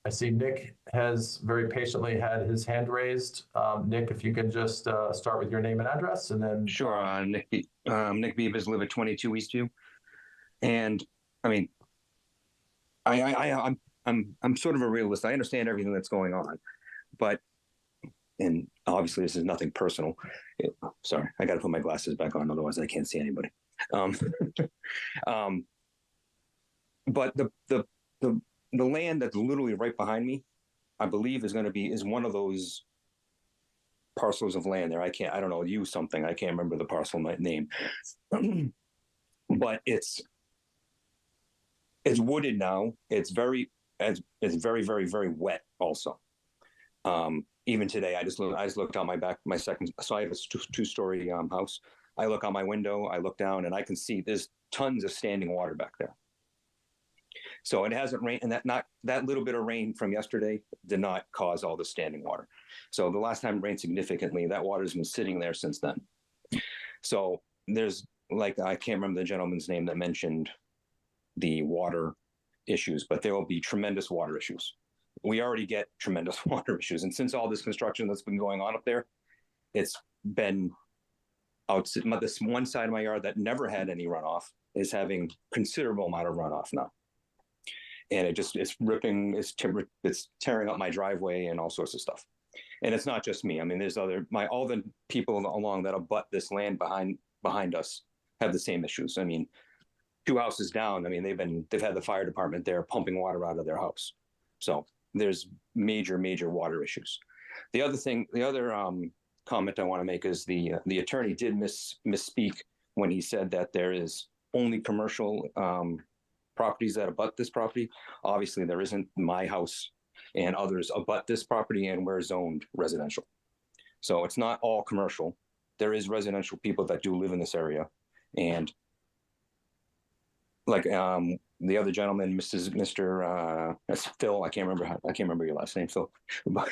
I see Nick has very patiently had his hand raised. Nick, if you can just start with your name and address, and then sure. Nick Beavers, live at 22 Eastview, and I mean, I'm sort of a realist. I understand everything that's going on, but. And obviously, this is nothing personal. Sorry, I got to put my glasses back on, otherwise I can't see anybody. But the land that's literally right behind me, I believe is one of those parcels of land there. I don't know, use something. I can't remember the parcel name, but it's wooded now. It's very, very, very wet also. Even today, I just looked out my second. So I have a 2-story house. I look out my window, I look down, and I can see there's tons of standing water back there. So it hasn't rained, and that little bit of rain from yesterday did not cause all the standing water. So the last time it rained significantly, that water's been sitting there since then. So there's I can't remember the gentleman's name that mentioned the water issues, but there will be tremendous water issues. We already get tremendous water issues. And since all this construction that's been going on up there, it's been this one side of my yard that never had any runoff is having considerable amount of runoff now. And it's ripping, it's tearing up my driveway and all sorts of stuff. And it's not just me. I mean, there's all the people along that abut this land behind us have the same issues. I mean, 2 houses down, I mean, they've had the fire department there pumping water out of their house. So there's major water issues. The other comment I want to make is the attorney did misspeak when he said that there is only commercial properties that abut this property. Obviously, there isn't. My house and others abut this property, and we're zoned residential. So it's not all commercial. There is residential people that do live in this area, and like the other gentleman, Mr. Phil, I can't remember your last name, Phil, but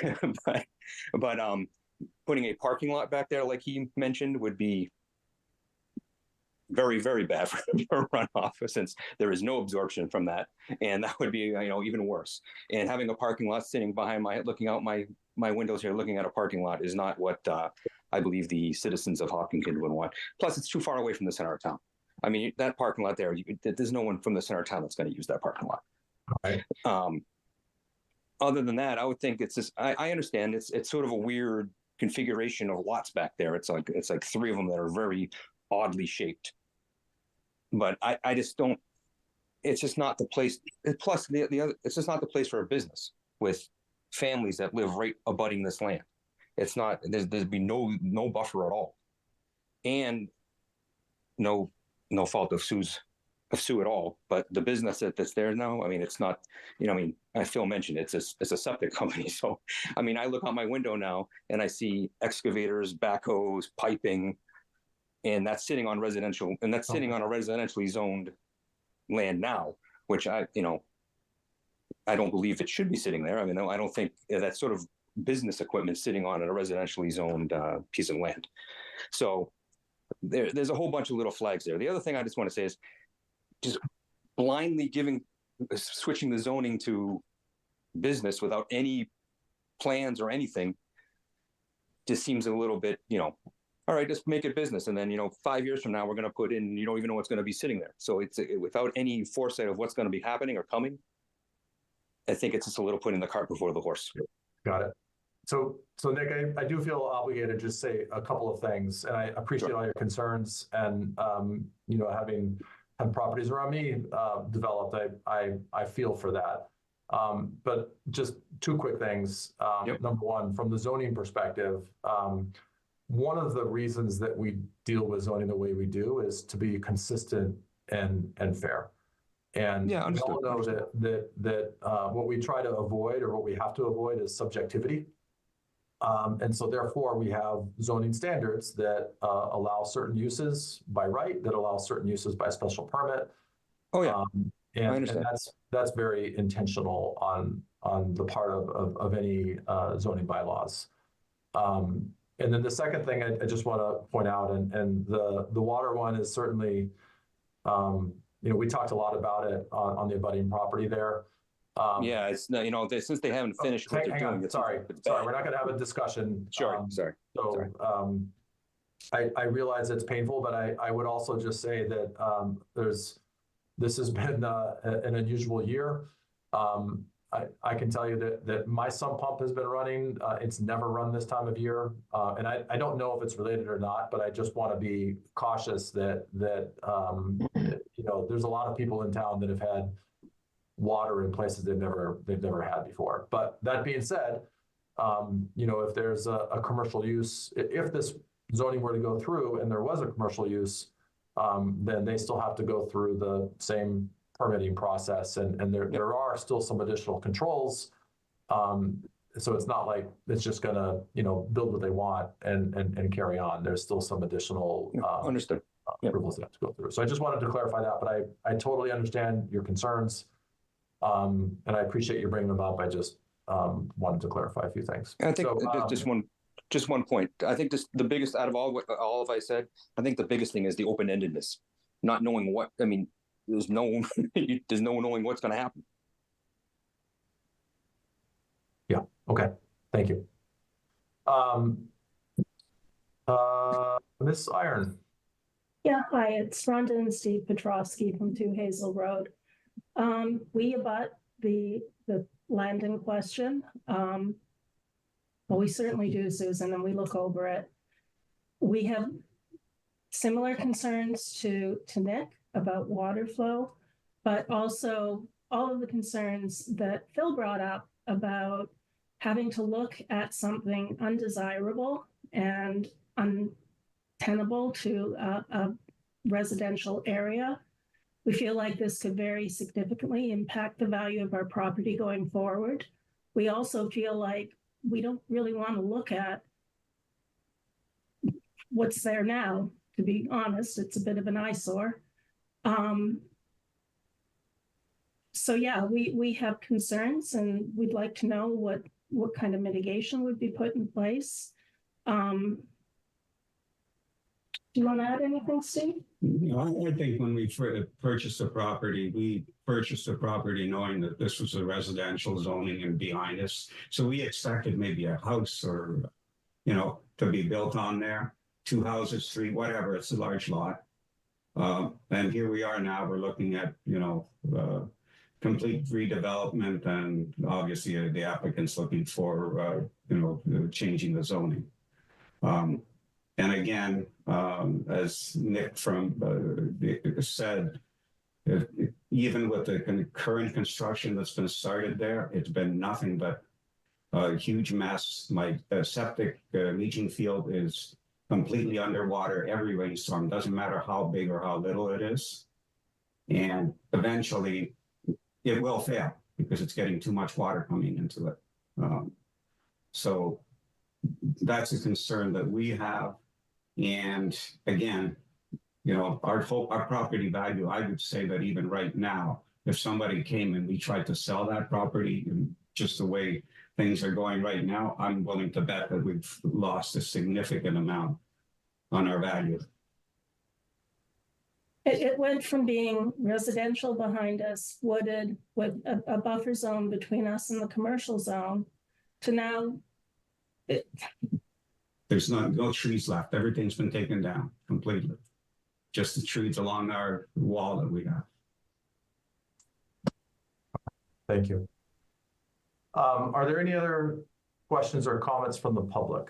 putting a parking lot back there, like he mentioned, would be very, very bad for runoff, since there is no absorption from that, and that would be even worse. And having a parking lot sitting behind looking out my windows here, looking at a parking lot, is not what I believe the citizens of Hopkinton would want. Plus, it's too far away from the center of town. I mean, that parking lot there, there's no one from the center of town that's going to use that parking lot. Right. Other than that, I would think it's just, I understand it's sort of a weird configuration of lots back there. It's like 3 of them that are very oddly shaped. But I just don't, it's just not the place. Plus, the other, it's just not the place for a business with families that live right abutting this land. It's not, there'd be no buffer at all. And no fault of Sue at all, but the business that's there now, I mean, it's not, I mean, as Phil mentioned, it's a septic company. So, I mean, I look out my window now and I see excavators, backhoes, piping, and that's sitting on residential, and that's sitting on a residentially zoned land now, which I don't believe it should be sitting there. I mean, I don't think that sort of business equipment sitting on a residentially zoned piece of land. So there's a whole bunch of little flags there. The other thing I just want to say is just blindly switching the zoning to business without any plans or anything just seems a little bit, all right, just make it business. And then, 5 years from now, we're going to put in, you don't even know what's going to be sitting there. So it's without any foresight of what's going to be happening or coming. I think it's just a little putting the cart before the horse. Got it. So Nick, I do feel obligated to just say a couple of things, and I appreciate all your concerns, and having had properties around me developed, I feel for that. But just 2 quick things. Number one, from the zoning perspective, one of the reasons that we deal with zoning the way we do is to be consistent and fair. And we all know that what we try to avoid, or what we have to avoid, is subjectivity. And so therefore we have zoning standards that allow certain uses by right, that allow certain uses by special permit. Oh yeah. I understand. And that's very intentional on the part of any zoning bylaws. And then the second thing I just want to point out, and the water one is certainly, we talked a lot about it on the abutting property there. Yeah, it's since they haven't finished what they're doing. Sorry, we're not going to have a discussion. Sorry. So I realize it's painful, but I would also just say that this has been an unusual year. I can tell you that my sump pump has been running. It's never run this time of year, and I don't know if it's related or not. But I just want to be cautious that there's a lot of people in town that have had water in places they've never had before. But that being said, if there's a commercial use, if this zoning were to go through and there was a commercial use, then they still have to go through the same permitting process, and there are still some additional controls. So it's not like it's just gonna build what they want and carry on. There's still some additional understood approvals they have to go through. So I just wanted to clarify that, but I totally understand your concerns, and I appreciate you bringing them up. I just wanted to clarify a few things. I think just one point. I think the biggest out of all of I said, I think the biggest thing is the open-endedness, not knowing what. I mean, there's no knowing what's going to happen. Yeah. Okay. Thank you. Miss Iron. Yeah, hi, it's Rhonda and Steve Petrovsky from 2 Hazel Road. We abut the land in question. Well, we certainly do, Susan, and we look over it. We have similar concerns to Nick about water flow, but also all of the concerns that Phil brought up about having to look at something undesirable and untenable to a residential area. We feel like this could very significantly impact the value of our property going forward. We also feel like we don't really want to look at what's there now. To be honest, it's a bit of an eyesore. So yeah, we have concerns, and we'd like to know what kind of mitigation would be put in place. Do you want to add anything, Steve? I think when we purchased the property, we purchased the property knowing that this was a residential zoning and behind us. So we expected maybe a house or, to be built on there. 2 houses, 3, whatever. It's a large lot. And here we are now. We're looking at, complete redevelopment, and obviously the applicant's looking for, changing the zoning. And again, as Nick said, even with the current construction that's been started there, it's been nothing but a huge mess. My septic leaching field is completely underwater every rainstorm. Doesn't matter how big or how little it is. And eventually it will fail because it's getting too much water coming into it. So that's a concern that we have. And again, our property value, I would say that even right now, if somebody came and we tried to sell that property, and just the way things are going right now, I'm willing to bet that we've lost a significant amount on our value. It went from being residential behind us, wooded, with a buffer zone between us and the commercial zone, to now there's no trees left. Everything's been taken down completely. Just the trees along our wall that we have. Thank you. Are there any other questions or comments from the public?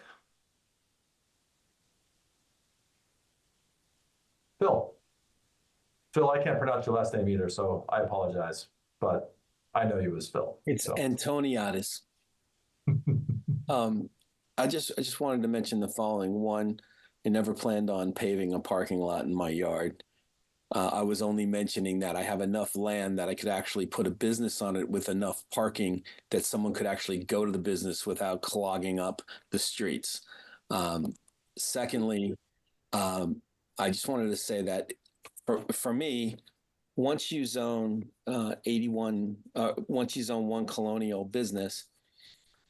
Phil. Phil, I can't pronounce your last name either, so I apologize, but I know you as Phil. It's Antoniadis. I just wanted to mention the following. One, I never planned on paving a parking lot in my yard. I was only mentioning that I have enough land that I could actually put a business on it with enough parking that someone could actually go to the business without clogging up the streets. Secondly, I just wanted to say that for me, once you zone 81, once you zone one colonial business,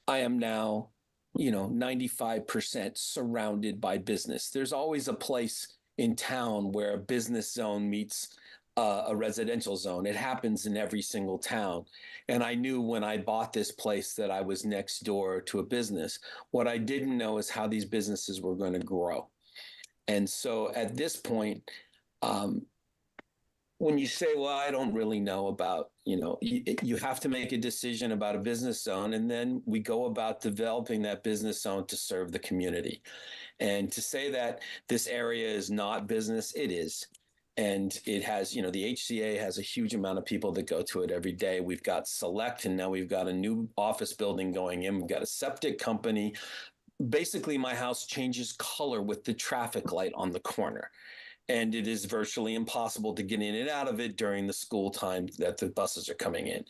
I am now 95% surrounded by business. There's always a place in town where a business zone meets a residential zone. It happens in every single town. And I knew when I bought this place that I was next door to a business. What I didn't know is how these businesses were going to grow. And so at this point, when you say, well, I don't really know about, you have to make a decision about a business zone, and then we go about developing that business zone to serve the community. And to say that this area is not business, it is. And it has, the HCA has a huge amount of people that go to it every day. We've got Select, and now we've got a new office building going in. We've got a septic company. Basically, my house changes color with the traffic light on the corner. And it is virtually impossible to get in and out of it during the school time that the buses are coming in.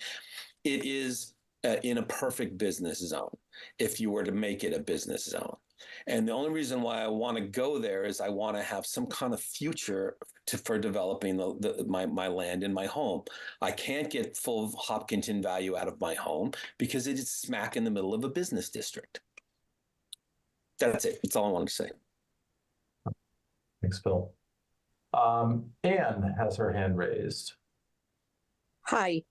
It is in a perfect business zone if you were to make it a business zone. And the only reason why I want to go there is I want to have some kind of future for developing my land and my home. I can't get full Hopkinton value out of my home because it is smack in the middle of a business district. That's it. That's all I wanted to say. Thanks, Phil. Anne has her hand raised. Hi.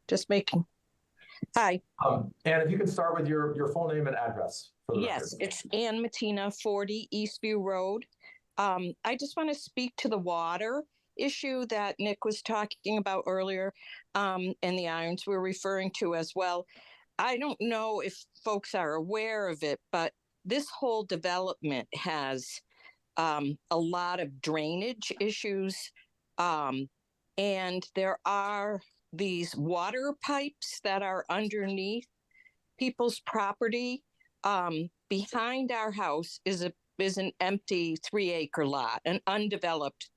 Just making Hi. And if you can start with your full name and address. For the Yes, record. it's Ann Mattina, 40 Eastview Road. I just want to speak to the water issue that Nick was talking about earlier, and the irons we're referring to as well. I don't know if folks are aware of it, but this whole development has a lot of drainage issues. And there are these water pipes that are underneath people's property. Behind our house is an empty 3-acre lot, an undeveloped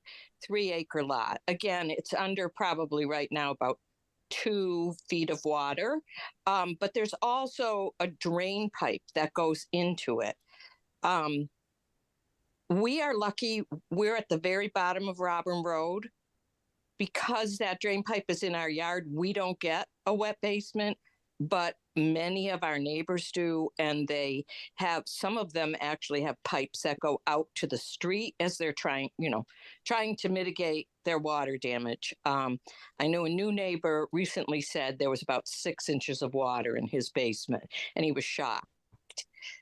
3-acre lot. Again, it's under probably right now about 2 feet of water. But there's also a drain pipe that goes into it. We are lucky we're at the very bottom of Robin Road. Because that drain pipe is in our yard, we don't get a wet basement, but many of our neighbors do. And some of them actually have pipes that go out to the street as they're trying to mitigate their water damage. I know a new neighbor recently said there was about 6 inches of water in his basement, and he was shocked.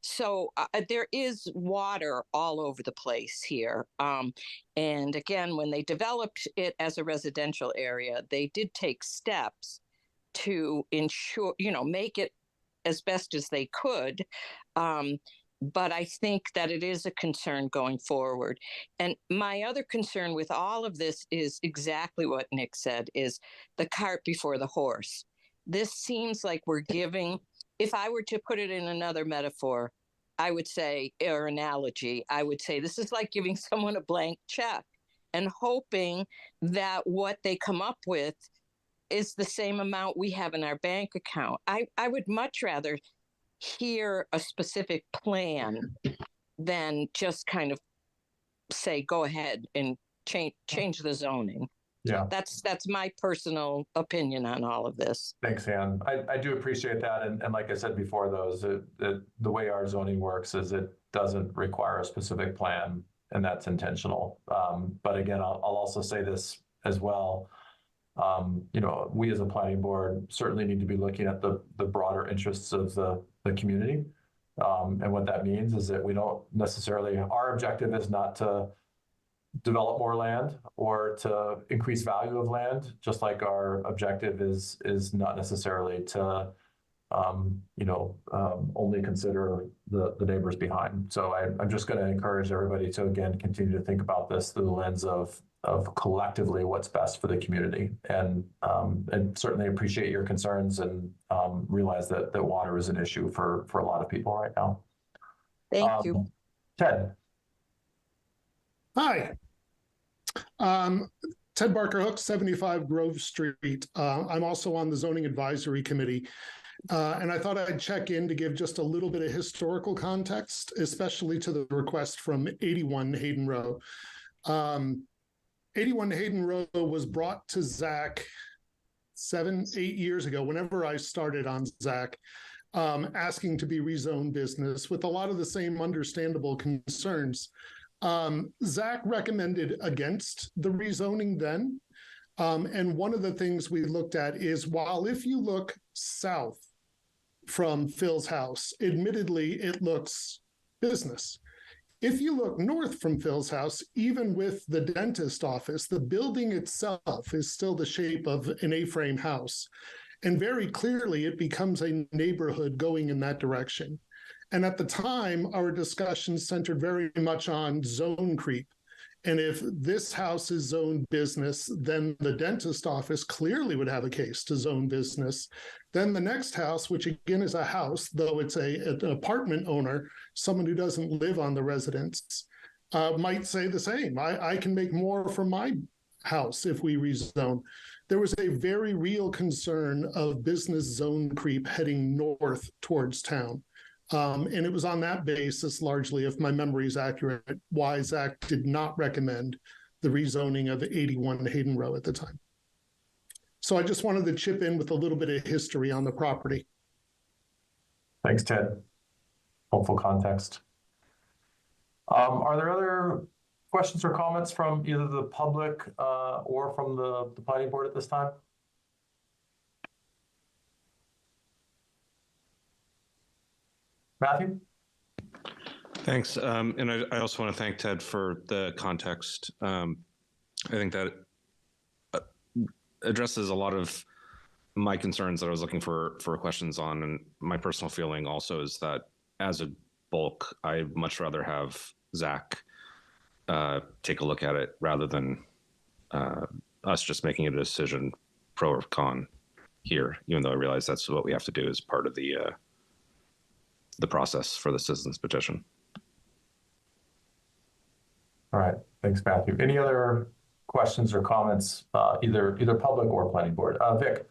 So there is water all over the place here. And again, when they developed it as a residential area, they did take steps to ensure, make it as best as they could. But I think that it is a concern going forward. And my other concern with all of this is exactly what Nick said, is the cart before the horse. This seems like we're giving, if I were to put it in another metaphor, I would say, or analogy, I would say this is like giving someone a blank check and hoping that what they come up with is the same amount we have in our bank account. I would much rather hear a specific plan than just kind of say, go ahead and change the zoning. Yeah. That's my personal opinion on all of this. Thanks, Ann. I do appreciate that. And like I said before, the way our zoning works is it doesn't require a specific plan, and that's intentional. But again, I'll also say this as well. We as a planning board certainly need to be looking at the broader interests of the community. And what that means is that we don't necessarily, our objective is not to develop more land or to increase value of land, just like our objective is not necessarily to only consider the neighbors behind. So I'm just going to encourage everybody to, again, continue to think about this through the lens of collectively what's best for the community, and certainly appreciate your concerns and realize that water is an issue for a lot of people right now. Thank you. Ted. Hi. Ted Barker Hook, 75 Grove Street. I'm also on the Zoning Advisory Committee. And I thought I'd check in to give just a little bit of historical context, especially to the request from 81 Hayden Row. 81 Hayden Row was brought to Zach 7-8 years ago, whenever I started on Zach, asking to be rezoned business with a lot of the same understandable concerns. Zach recommended against the rezoning then. And one of the things we looked at is, while if you look south from Phil's house, admittedly, it looks business. If you look north from Phil's house, even with the dentist office, the building itself is still the shape of an A-frame house. And very clearly, it becomes a neighborhood going in that direction. And at the time, our discussion centered very much on zone creep. And if this house is zoned business, then the dentist office clearly would have a case to zone business. Then the next house, which again is a house, though it's an apartment owner, someone who doesn't live on the residence, might say the same. I can make more from my house if we rezone. There was a very real concern of business zone creep heading north towards town. And it was on that basis, largely, if my memory is accurate, why Zach did not recommend the rezoning of 81 Hayden Row at the time. So I just wanted to chip in with a little bit of history on the property. Thanks, Ted. Helpful context. Are there other questions or comments from either the public or from the planning board at this time? Matthew? Thanks. And I also want to thank Ted for the context. I think that addresses a lot of my concerns that I was looking for questions on. And my personal feeling also is that as a bulk, I'd much rather have Zach take a look at it rather than us just making a decision pro or con here, even though I realize that's what we have to do as part of the process for the citizens petition. All right, thanks, Matthew. Any other questions or comments, either public or planning board? Vic?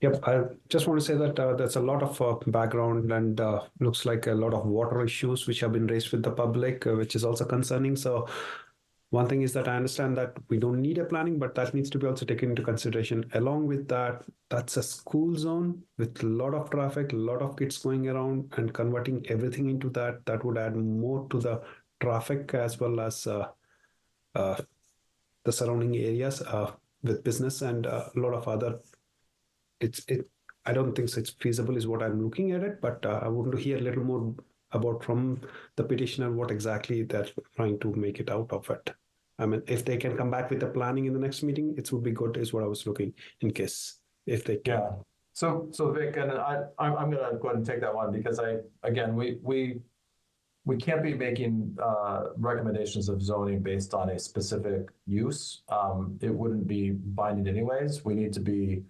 Yep, I just want to say that there's a lot of background and looks like a lot of water issues which have been raised with the public, which is also concerning. So one thing is that I understand that we don't need a planning, but that needs to be also taken into consideration. Along with that, that's a school zone with a lot of traffic, a lot of kids going around, and converting everything into that would add more to the traffic as well as the surrounding areas with business and a lot of other. I don't think it's feasible is what I'm looking at it, but I want to hear a little more about from the petitioner what exactly they're trying to make it out of it. I mean, if they can come back with the planning in the next meeting, it would be good is what I was looking in case if they can. Yeah. So Vic, and I'm going to go ahead and take that one because we can't be making recommendations of zoning based on a specific use. It wouldn't be binding anyways. We need to be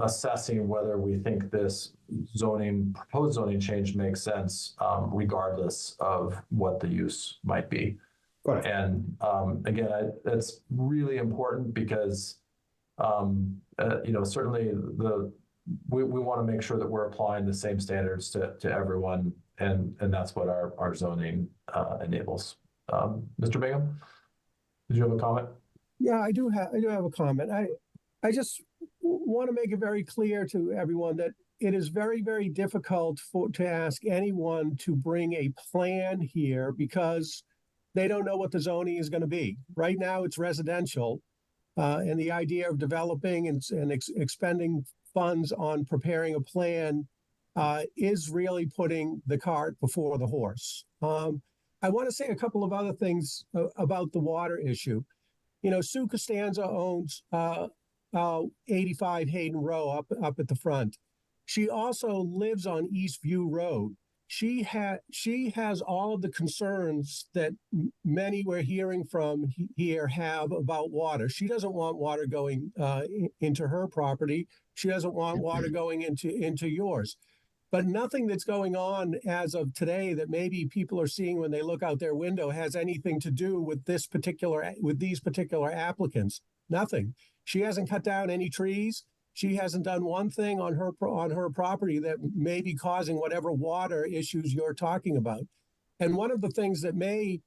assessing whether we think this proposed zoning change makes sense, regardless of what the use might be. Right. And again, that's really important because certainly we want to make sure that we're applying the same standards to everyone, and that's what our zoning enables. Mr. Bingham, did you have a comment? Yeah, I do have a comment. I just want to make it very clear to everyone that it is very, very difficult to ask anyone to bring a plan here because they don't know what the zoning is going to be. Right now, it's residential, and the idea of developing and expending funds on preparing a plan is really putting the cart before the horse. I want to say a couple of other things about the water issue. Sue Costanza owns 85 Hayden Row up at the front. She also lives on Eastview Road. She has all of the concerns that many we're hearing from here have about water. She doesn't want water going into her property. She doesn't want water going into yours. But nothing that's going on as of today that maybe people are seeing when they look out their window has anything to do with these particular applicants. Nothing. She hasn't cut down any trees. She hasn't done one thing on her property that may be causing whatever water issues you're talking about. And one of the things that may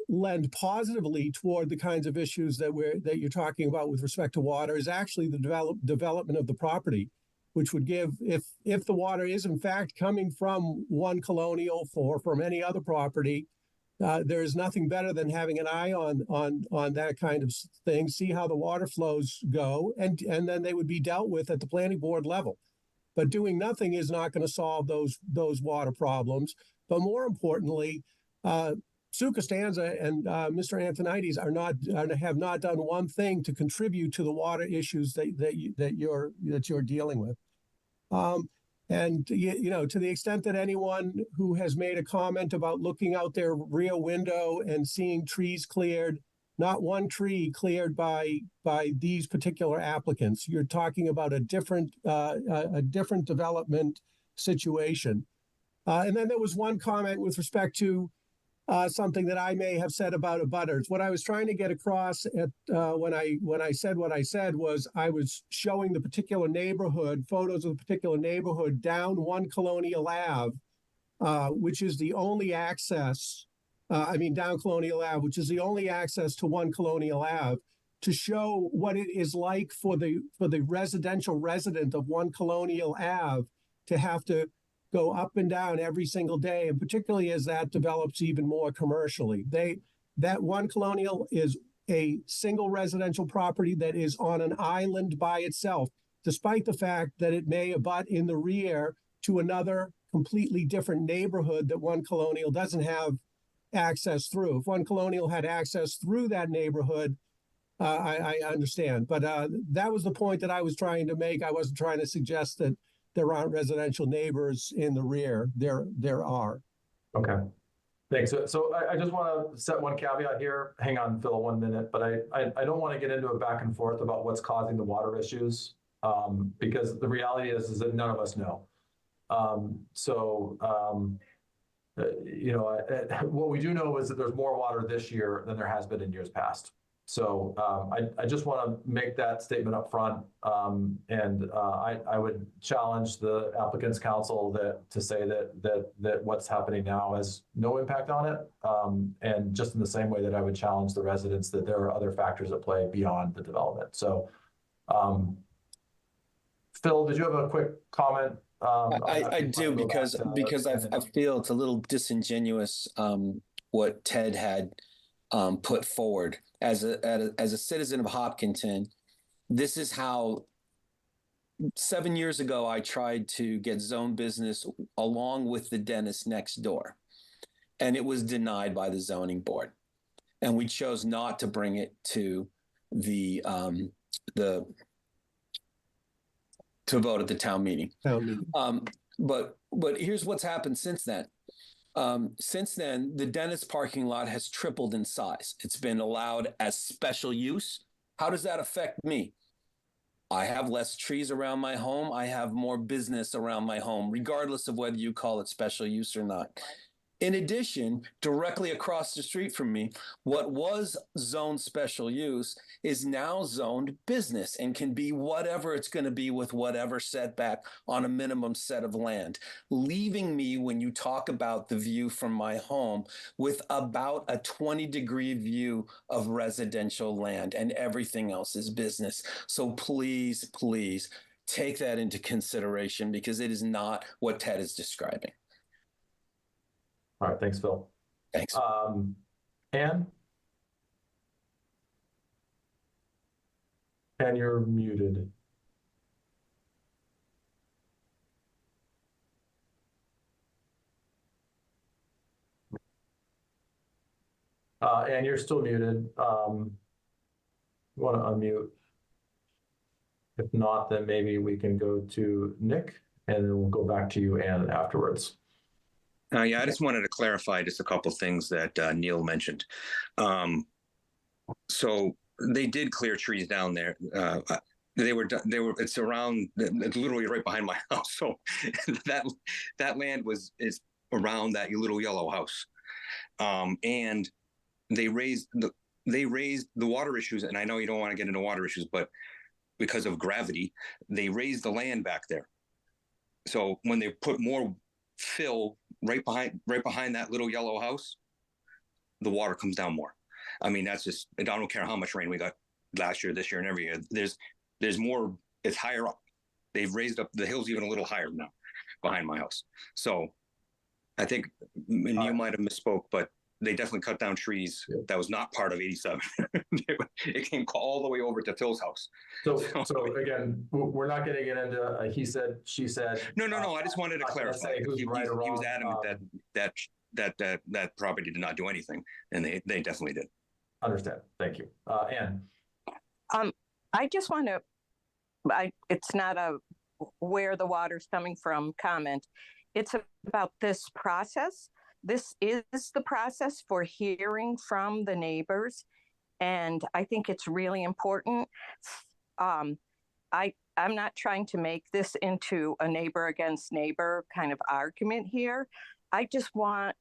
lend positively toward the kinds of issues that you're talking about with respect to water is actually the development of the property, which would give, if the water is in fact coming from One Colonial or from any other property, there is nothing better than having an eye on that kind of thing, see how the water flows go, and then they would be dealt with at the planning board level. But doing nothing is not going to solve those water problems. But more importantly, Sue Costanza and Mr. Antonides have not done one thing to contribute to the water issues that you're dealing with. And to the extent that anyone who has made a comment about looking out their rear window and seeing trees cleared, not one tree cleared by these particular applicants. You're talking about a different development situation. And then there was one comment with respect to something that I may have said about abutters. What I was trying to get across when I said what I said was I was showing the particular neighborhood, photos of the particular neighborhood down One Colonial Ave, which is the only access, down Colonial Ave, which is the only access to One Colonial Ave, to show what it is like for the residential resident of One Colonial Ave to have to go up and down every single day, and particularly as that develops even more commercially. That One Colonial is a single residential property that is on an island by itself, despite the fact that it may abut in the rear to another completely different neighborhood that One Colonial doesn't have access through. If One Colonial had access through that neighborhood, I understand. But that was the point that I was trying to make. I wasn't trying to suggest that there aren't residential neighbors in the rear. There are. Okay. Thanks. So I just want to set one caveat here. Hang on, Phil, 1 minute. But I don't want to get into a back and forth about what's causing the water issues, because the reality is that none of us know. What we do know is that there's more water this year than there has been in years past. So I just want to make that statement up front. I would challenge the applicant's counsel to say that what's happening now has no impact on it. And just in the same way that I would challenge the residents that there are other factors at play beyond the development. So Phil, did you have a quick comment? I do, because I feel it's a little disingenuous what Ted had put forward. As a citizen of Hopkinton, this is how 7 years ago I tried to get zone business along with the dentist next door, and it was denied by the zoning board, and we chose not to bring it to the to vote at the town meeting. But here's what's happened since then. Since then, the dentist parking lot has tripled in size. It's been allowed as special use. How does that affect me? I have less trees around my home. I have more business around my home, regardless of whether you call it special use or not. In addition, directly across the street from me, what was zoned special use is now zoned business and can be whatever it's going to be with whatever setback on a minimum set of land, leaving me, when you talk about the view from my home, with about a 20-degree view of residential land, and everything else is business. So please, please take that into consideration, because it is not what Ted is describing. All right, thanks, Phil. Thanks. Ann? Ann, you're muted. Ann, you're still muted. You want to unmute? If not, then maybe we can go to Nick, and then we'll go back to you, Ann, afterwards. Yeah, I just wanted to clarify just a couple things that Neil mentioned. So they did clear trees down there. It's around, it's literally right behind my house. So that land is around that little yellow house. And they raised the water issues. And I know you don't want to get into water issues, but because of gravity, they raised the land back there. So when they put more fill right behind that little yellow house, the water comes down more. I mean, that's just, I don't care how much rain we got last year, this year, and every year. There's more, it's higher up. They've raised up the hills even a little higher now behind my house. So I think you might have misspoke, but they definitely cut down trees that was not part of 87. It came all the way over to Phil's house. So again, we're not going to get into he said, she said. No. I just wanted to clarify. He was adamant that property did not do anything, and they definitely did. Understand. Thank you, Ann. I just want to. It's not a where the water's coming from comment. It's about this process. This is the process for hearing from the neighbors, and I think it's really important. I'm not trying to make this into a neighbor against neighbor kind of argument here. I just want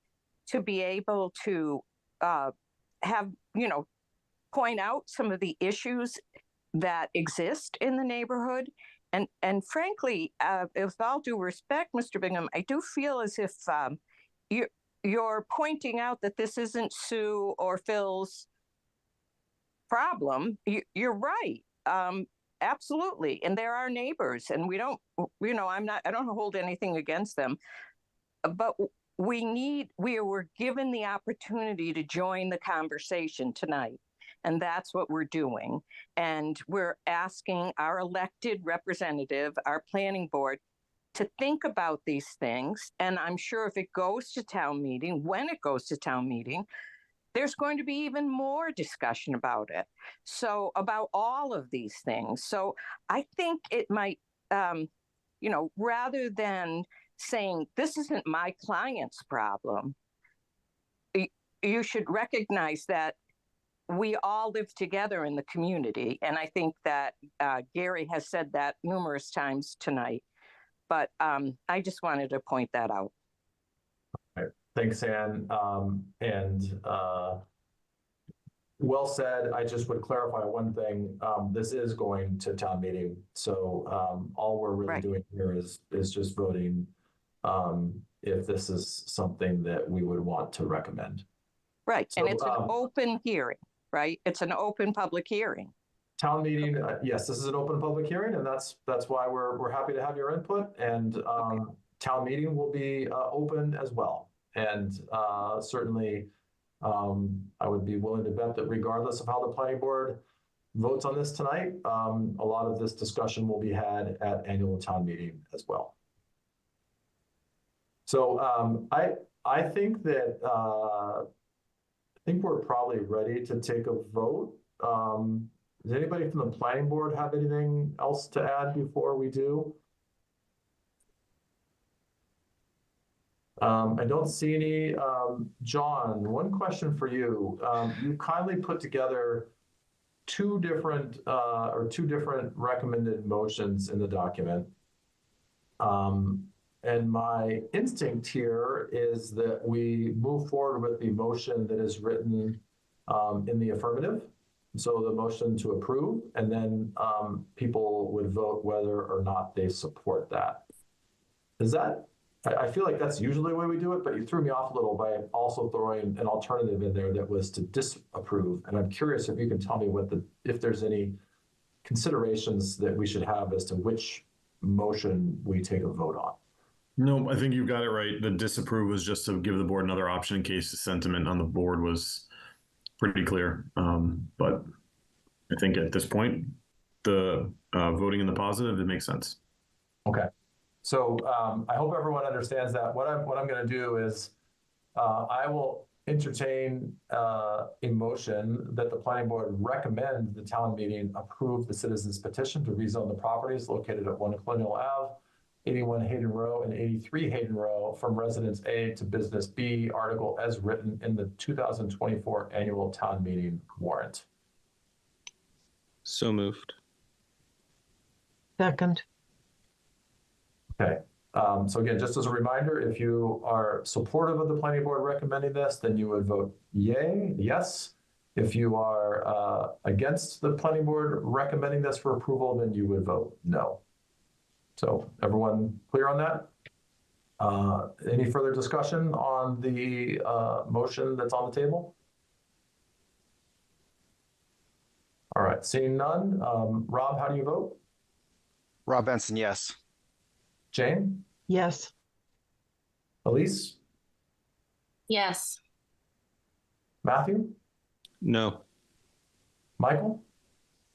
to be able to have, point out some of the issues that exist in the neighborhood. And frankly, with all due respect, Mr. Bingham, I do feel as if you're pointing out that this isn't Sue or Phil's problem. You're right. Absolutely. And there are neighbors, and we don't, I don't hold anything against them, but we were given the opportunity to join the conversation tonight. And that's what we're doing. And we're asking our elected representative, our planning board, to think about these things. And I'm sure if it goes to town meeting, when it goes to town meeting, there's going to be even more discussion about it. So about all of these things. So I think it might, rather than saying, this isn't my client's problem, you should recognize that we all live together in the community. And I think that Gary has said that numerous times tonight. But I just wanted to point that out. Thanks, Ann. Well said. I just would clarify one thing. This is going to town meeting. So all we're really doing here is just voting if this is something that we would want to recommend. Right. So, and it's an open hearing, right? It's an open public hearing. Town meeting, yes, this is an open public hearing, and that's why we're happy to have your input. And town meeting will be open as well. And certainly, I would be willing to bet that regardless of how the planning board votes on this tonight, a lot of this discussion will be had at annual town meeting as well. So I think that I think we're probably ready to take a vote. Does anybody from the planning board have anything else to add before we do? I don't see any. John, one question for you. You kindly put together two different recommended motions in the document. And my instinct here is that we move forward with the motion that is written in the affirmative. So the motion to approve, and then people would vote whether or not they support that. Is that, I feel like that's usually the way we do it, but you threw me off a little by also throwing an alternative in there that was to disapprove. And I'm curious if you can tell me if there's any considerations that we should have as to which motion we take a vote on. No, I think you've got it right. The disapprove was just to give the board another option in case the sentiment on the board was pretty clear. But I think at this point, the voting in the positive, it makes sense. Okay. So I hope everyone understands that. What I'm going to do is I will entertain a motion that the planning board recommend the town meeting approve the citizens petition to rezone the properties located at 1 Colonial Ave, 81 Hayden Row, and 83 Hayden Row from Residence A to Business B, article as written in the 2024 annual town meeting warrant. So moved. Second. Okay. So again, just as a reminder, if you are supportive of the planning board recommending this, then you would vote yay, yes. If you are against the planning board recommending this for approval, then you would vote no. So everyone clear on that? Any further discussion on the motion that's on the table? All right, seeing none. Rob, how do you vote? Rob Benson, yes. Jane? Yes. Elise? Yes. Matthew? No. Michael?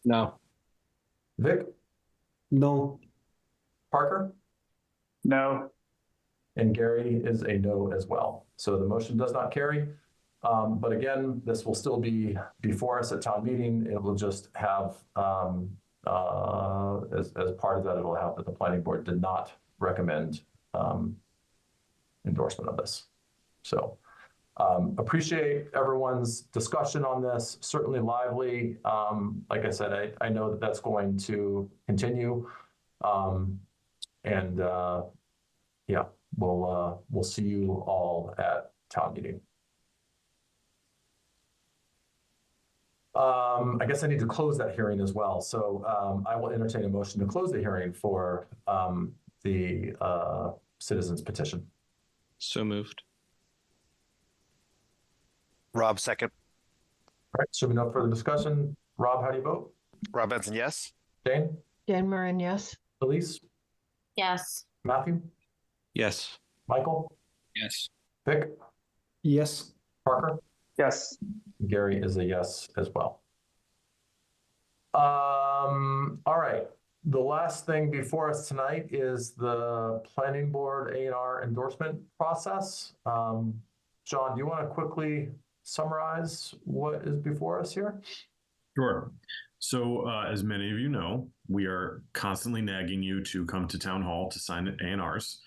No. Vic? No. Parker? No. And Gary is a no as well. So the motion does not carry. But again, this will still be before us at town meeting. It will just have, as part of that, it will have that the planning board did not recommend endorsement of this. So appreciate everyone's discussion on this, certainly lively. Like I said, I know that that's going to continue. Yeah, we'll see you all at town meeting. I guess I need to close that hearing as well. So I will entertain a motion to close the hearing for the citizens petition. So moved. Rob, second. All right, should be no further discussion. Rob, how do you vote? Rob Benson, yes. Jane? Jane Moran, yes. Elise? Yes. Matthew? Yes. Michael? Yes. Vic? Yes. Parker? Yes. Gary is a yes as well. All right. The last thing before us tonight is the planning board A&R endorsement process. John, do you want to quickly summarize what is before us here? Sure. So as many of you know, we are constantly nagging you to come to town hall to sign A&Rs.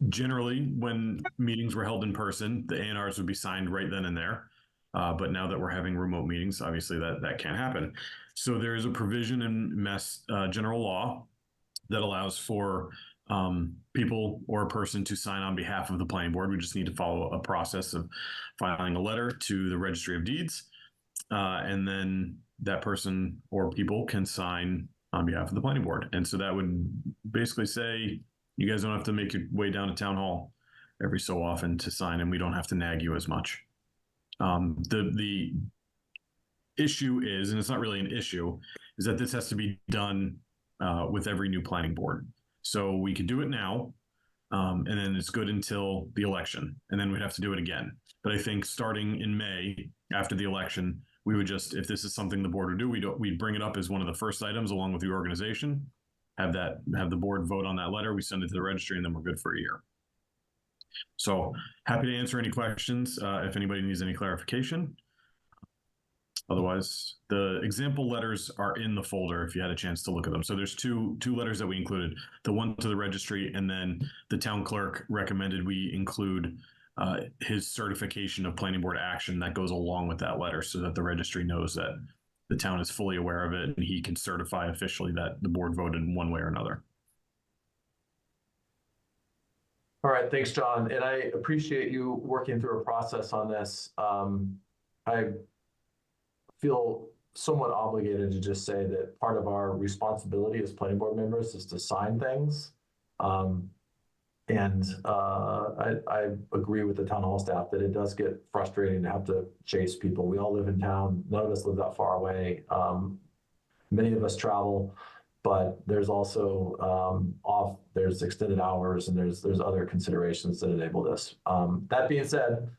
Generally, when meetings were held in person, the A&Rs would be signed right then and there. But now that we're having remote meetings, obviously that can't happen. So there is a provision in Mass General Law that allows for people or a person to sign on behalf of the planning board. We just need to follow a process of filing a letter to the Registry of Deeds. And then that person or people can sign on behalf of the planning board. And so that would basically say, you guys don't have to make your way down to town hall every so often to sign, and we don't have to nag you as much. The issue is, and it's not really an issue, is that this has to be done with every new planning board. So we could do it now, and then it's good until the election, and then we'd have to do it again. But I think starting in May, after the election, we would just, if this is something the board would do, we'd bring it up as one of the first items along with the organization, have the board vote on that letter, we send it to the registry, and then we're good for a year. So happy to answer any questions if anybody needs any clarification. Otherwise, the example letters are in the folder if you had a chance to look at them. So there's two letters that we included, the one to the registry, and then the town clerk recommended we include his certification of planning board action that goes along with that letter so that the registry knows that the town is fully aware of it and he can certify officially that the board voted in one way or another. All right, thanks, John. And I appreciate you working through a process on this. I feel somewhat obligated to just say that part of our responsibility as planning board members is to sign things. I agree with the town hall staff that it does get frustrating to have to chase people. We all live in town. None of us live that far away. Many of us travel, but there's also there's extended hours and there's other considerations that enable this. That being said,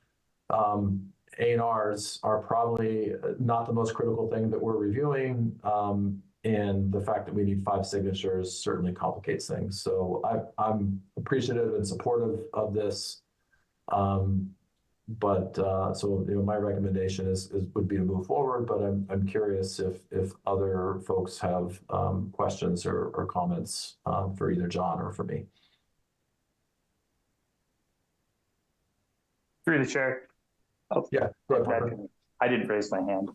A&Rs are probably not the most critical thing that we're reviewing. And the fact that we need 5 signatures certainly complicates things. So I'm appreciative and supportive of this. So my recommendation would be to move forward, but I'm curious if other folks have questions or comments for either John or for me. Through the chair. Oh, yeah, go ahead, Parker. I didn't raise my hand.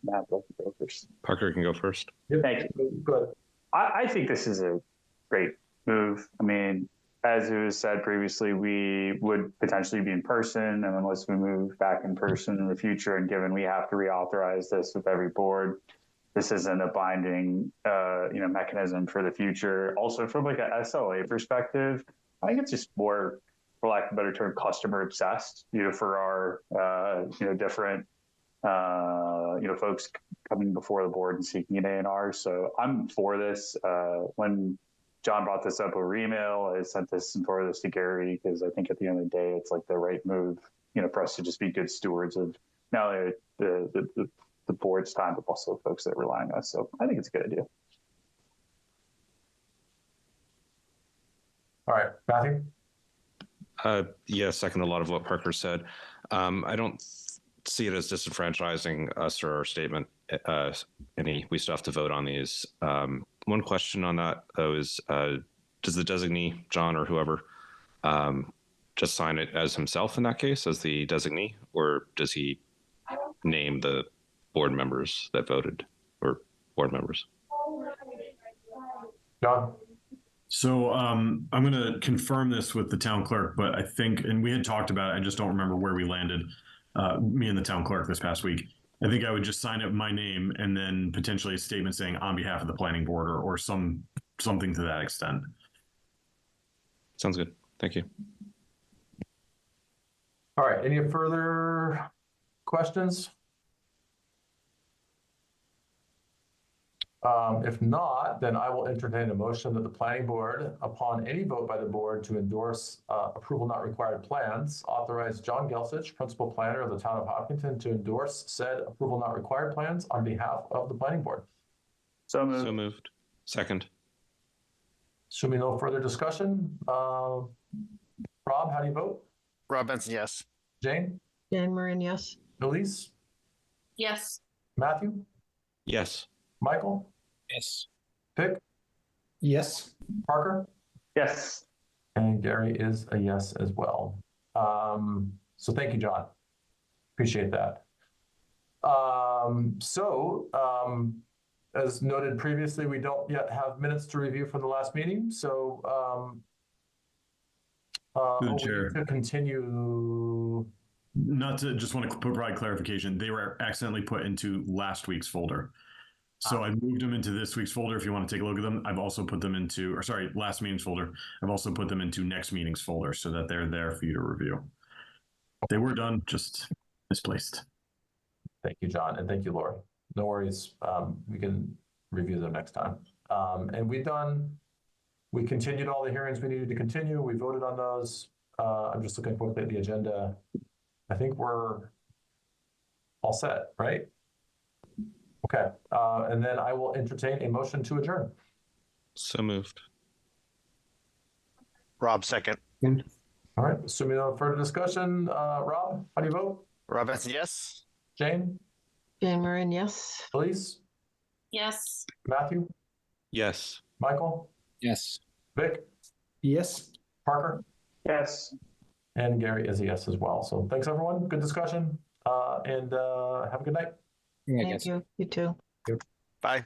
Matt, go first. Parker can go first. Yep. Thank you. Good. I think this is a great move. I mean, as it was said previously, we would potentially be in person, and unless we move back in person in the future, and given we have to reauthorize this with every board, this isn't a binding, mechanism for the future. Also, from like an SLA perspective, I think it's just more, for lack of a better term, customer obsessed. For our different folks coming before the board and seeking an A&R. So I'm for this. When John brought this up over email, I sent this and forwarded this to Gary because I think at the end of the day, it's like the right move, for us to just be good stewards of not only the board's time, but also folks that rely on us. So I think it's a good idea. All right, Matthew? Yeah, second a lot of what Parker said. I don't see it as disenfranchising us or our statement. We still have to vote on these. One question on that, though, is does the designee, John or whoever, just sign it as himself in that case, as the designee, or does he name the board members that voted or board members? John? So I'm going to confirm this with the town clerk, but I think, and we had talked about it, I just don't remember where we landed, me and the town clerk this past week. I think I would just sign up my name and then potentially a statement saying on behalf of the planning board or something to that extent. Sounds good. Thank you. All right. Any further questions? If not, then I will entertain a motion that the planning board, upon any vote by the board to endorse approval not required plans, authorize John Gelsich, principal planner of the town of Hopkinton, to endorse said approval not required plans on behalf of the planning board. So moved. So moved. Second. Assuming no further discussion, Rob, how do you vote? Rob Benson, yes. Jane? Jane Moran, yes. Elise? Yes. Matthew? Yes. Michael? Yes. Vic? Yes. Parker? Yes. And Gary is a yes as well. So thank you, John. Appreciate that. As noted previously, we don't yet have minutes to review from the last meeting. So Through the we chair. need to continue. Not to just want to provide clarification. They were accidentally put into last week's folder. So I moved them into this week's folder. If you want to take a look at them, I've also put them into, or sorry, last meeting's folder. I've also put them into next meeting's folder so that they're there for you to review. They were done, just misplaced. Thank you, John, and thank you, Lori. No worries. We can review them next time. And we continued all the hearings we needed to continue. We voted on those. I'm just looking quickly at the agenda. I think we're all set, right? Okay. And then I will entertain a motion to adjourn. So moved. Rob, second. All right. Assuming no further discussion, Rob, how do you vote? Rob Benson, yes. Jane? Jane Moran, yes. Elise? Yes. Matthew? Yes. Michael? Yes. Vic? Yes. Parker? Yes. And Gary is a yes as well. So thanks, everyone. Good discussion. And have a good night. Thank you. You too. Bye.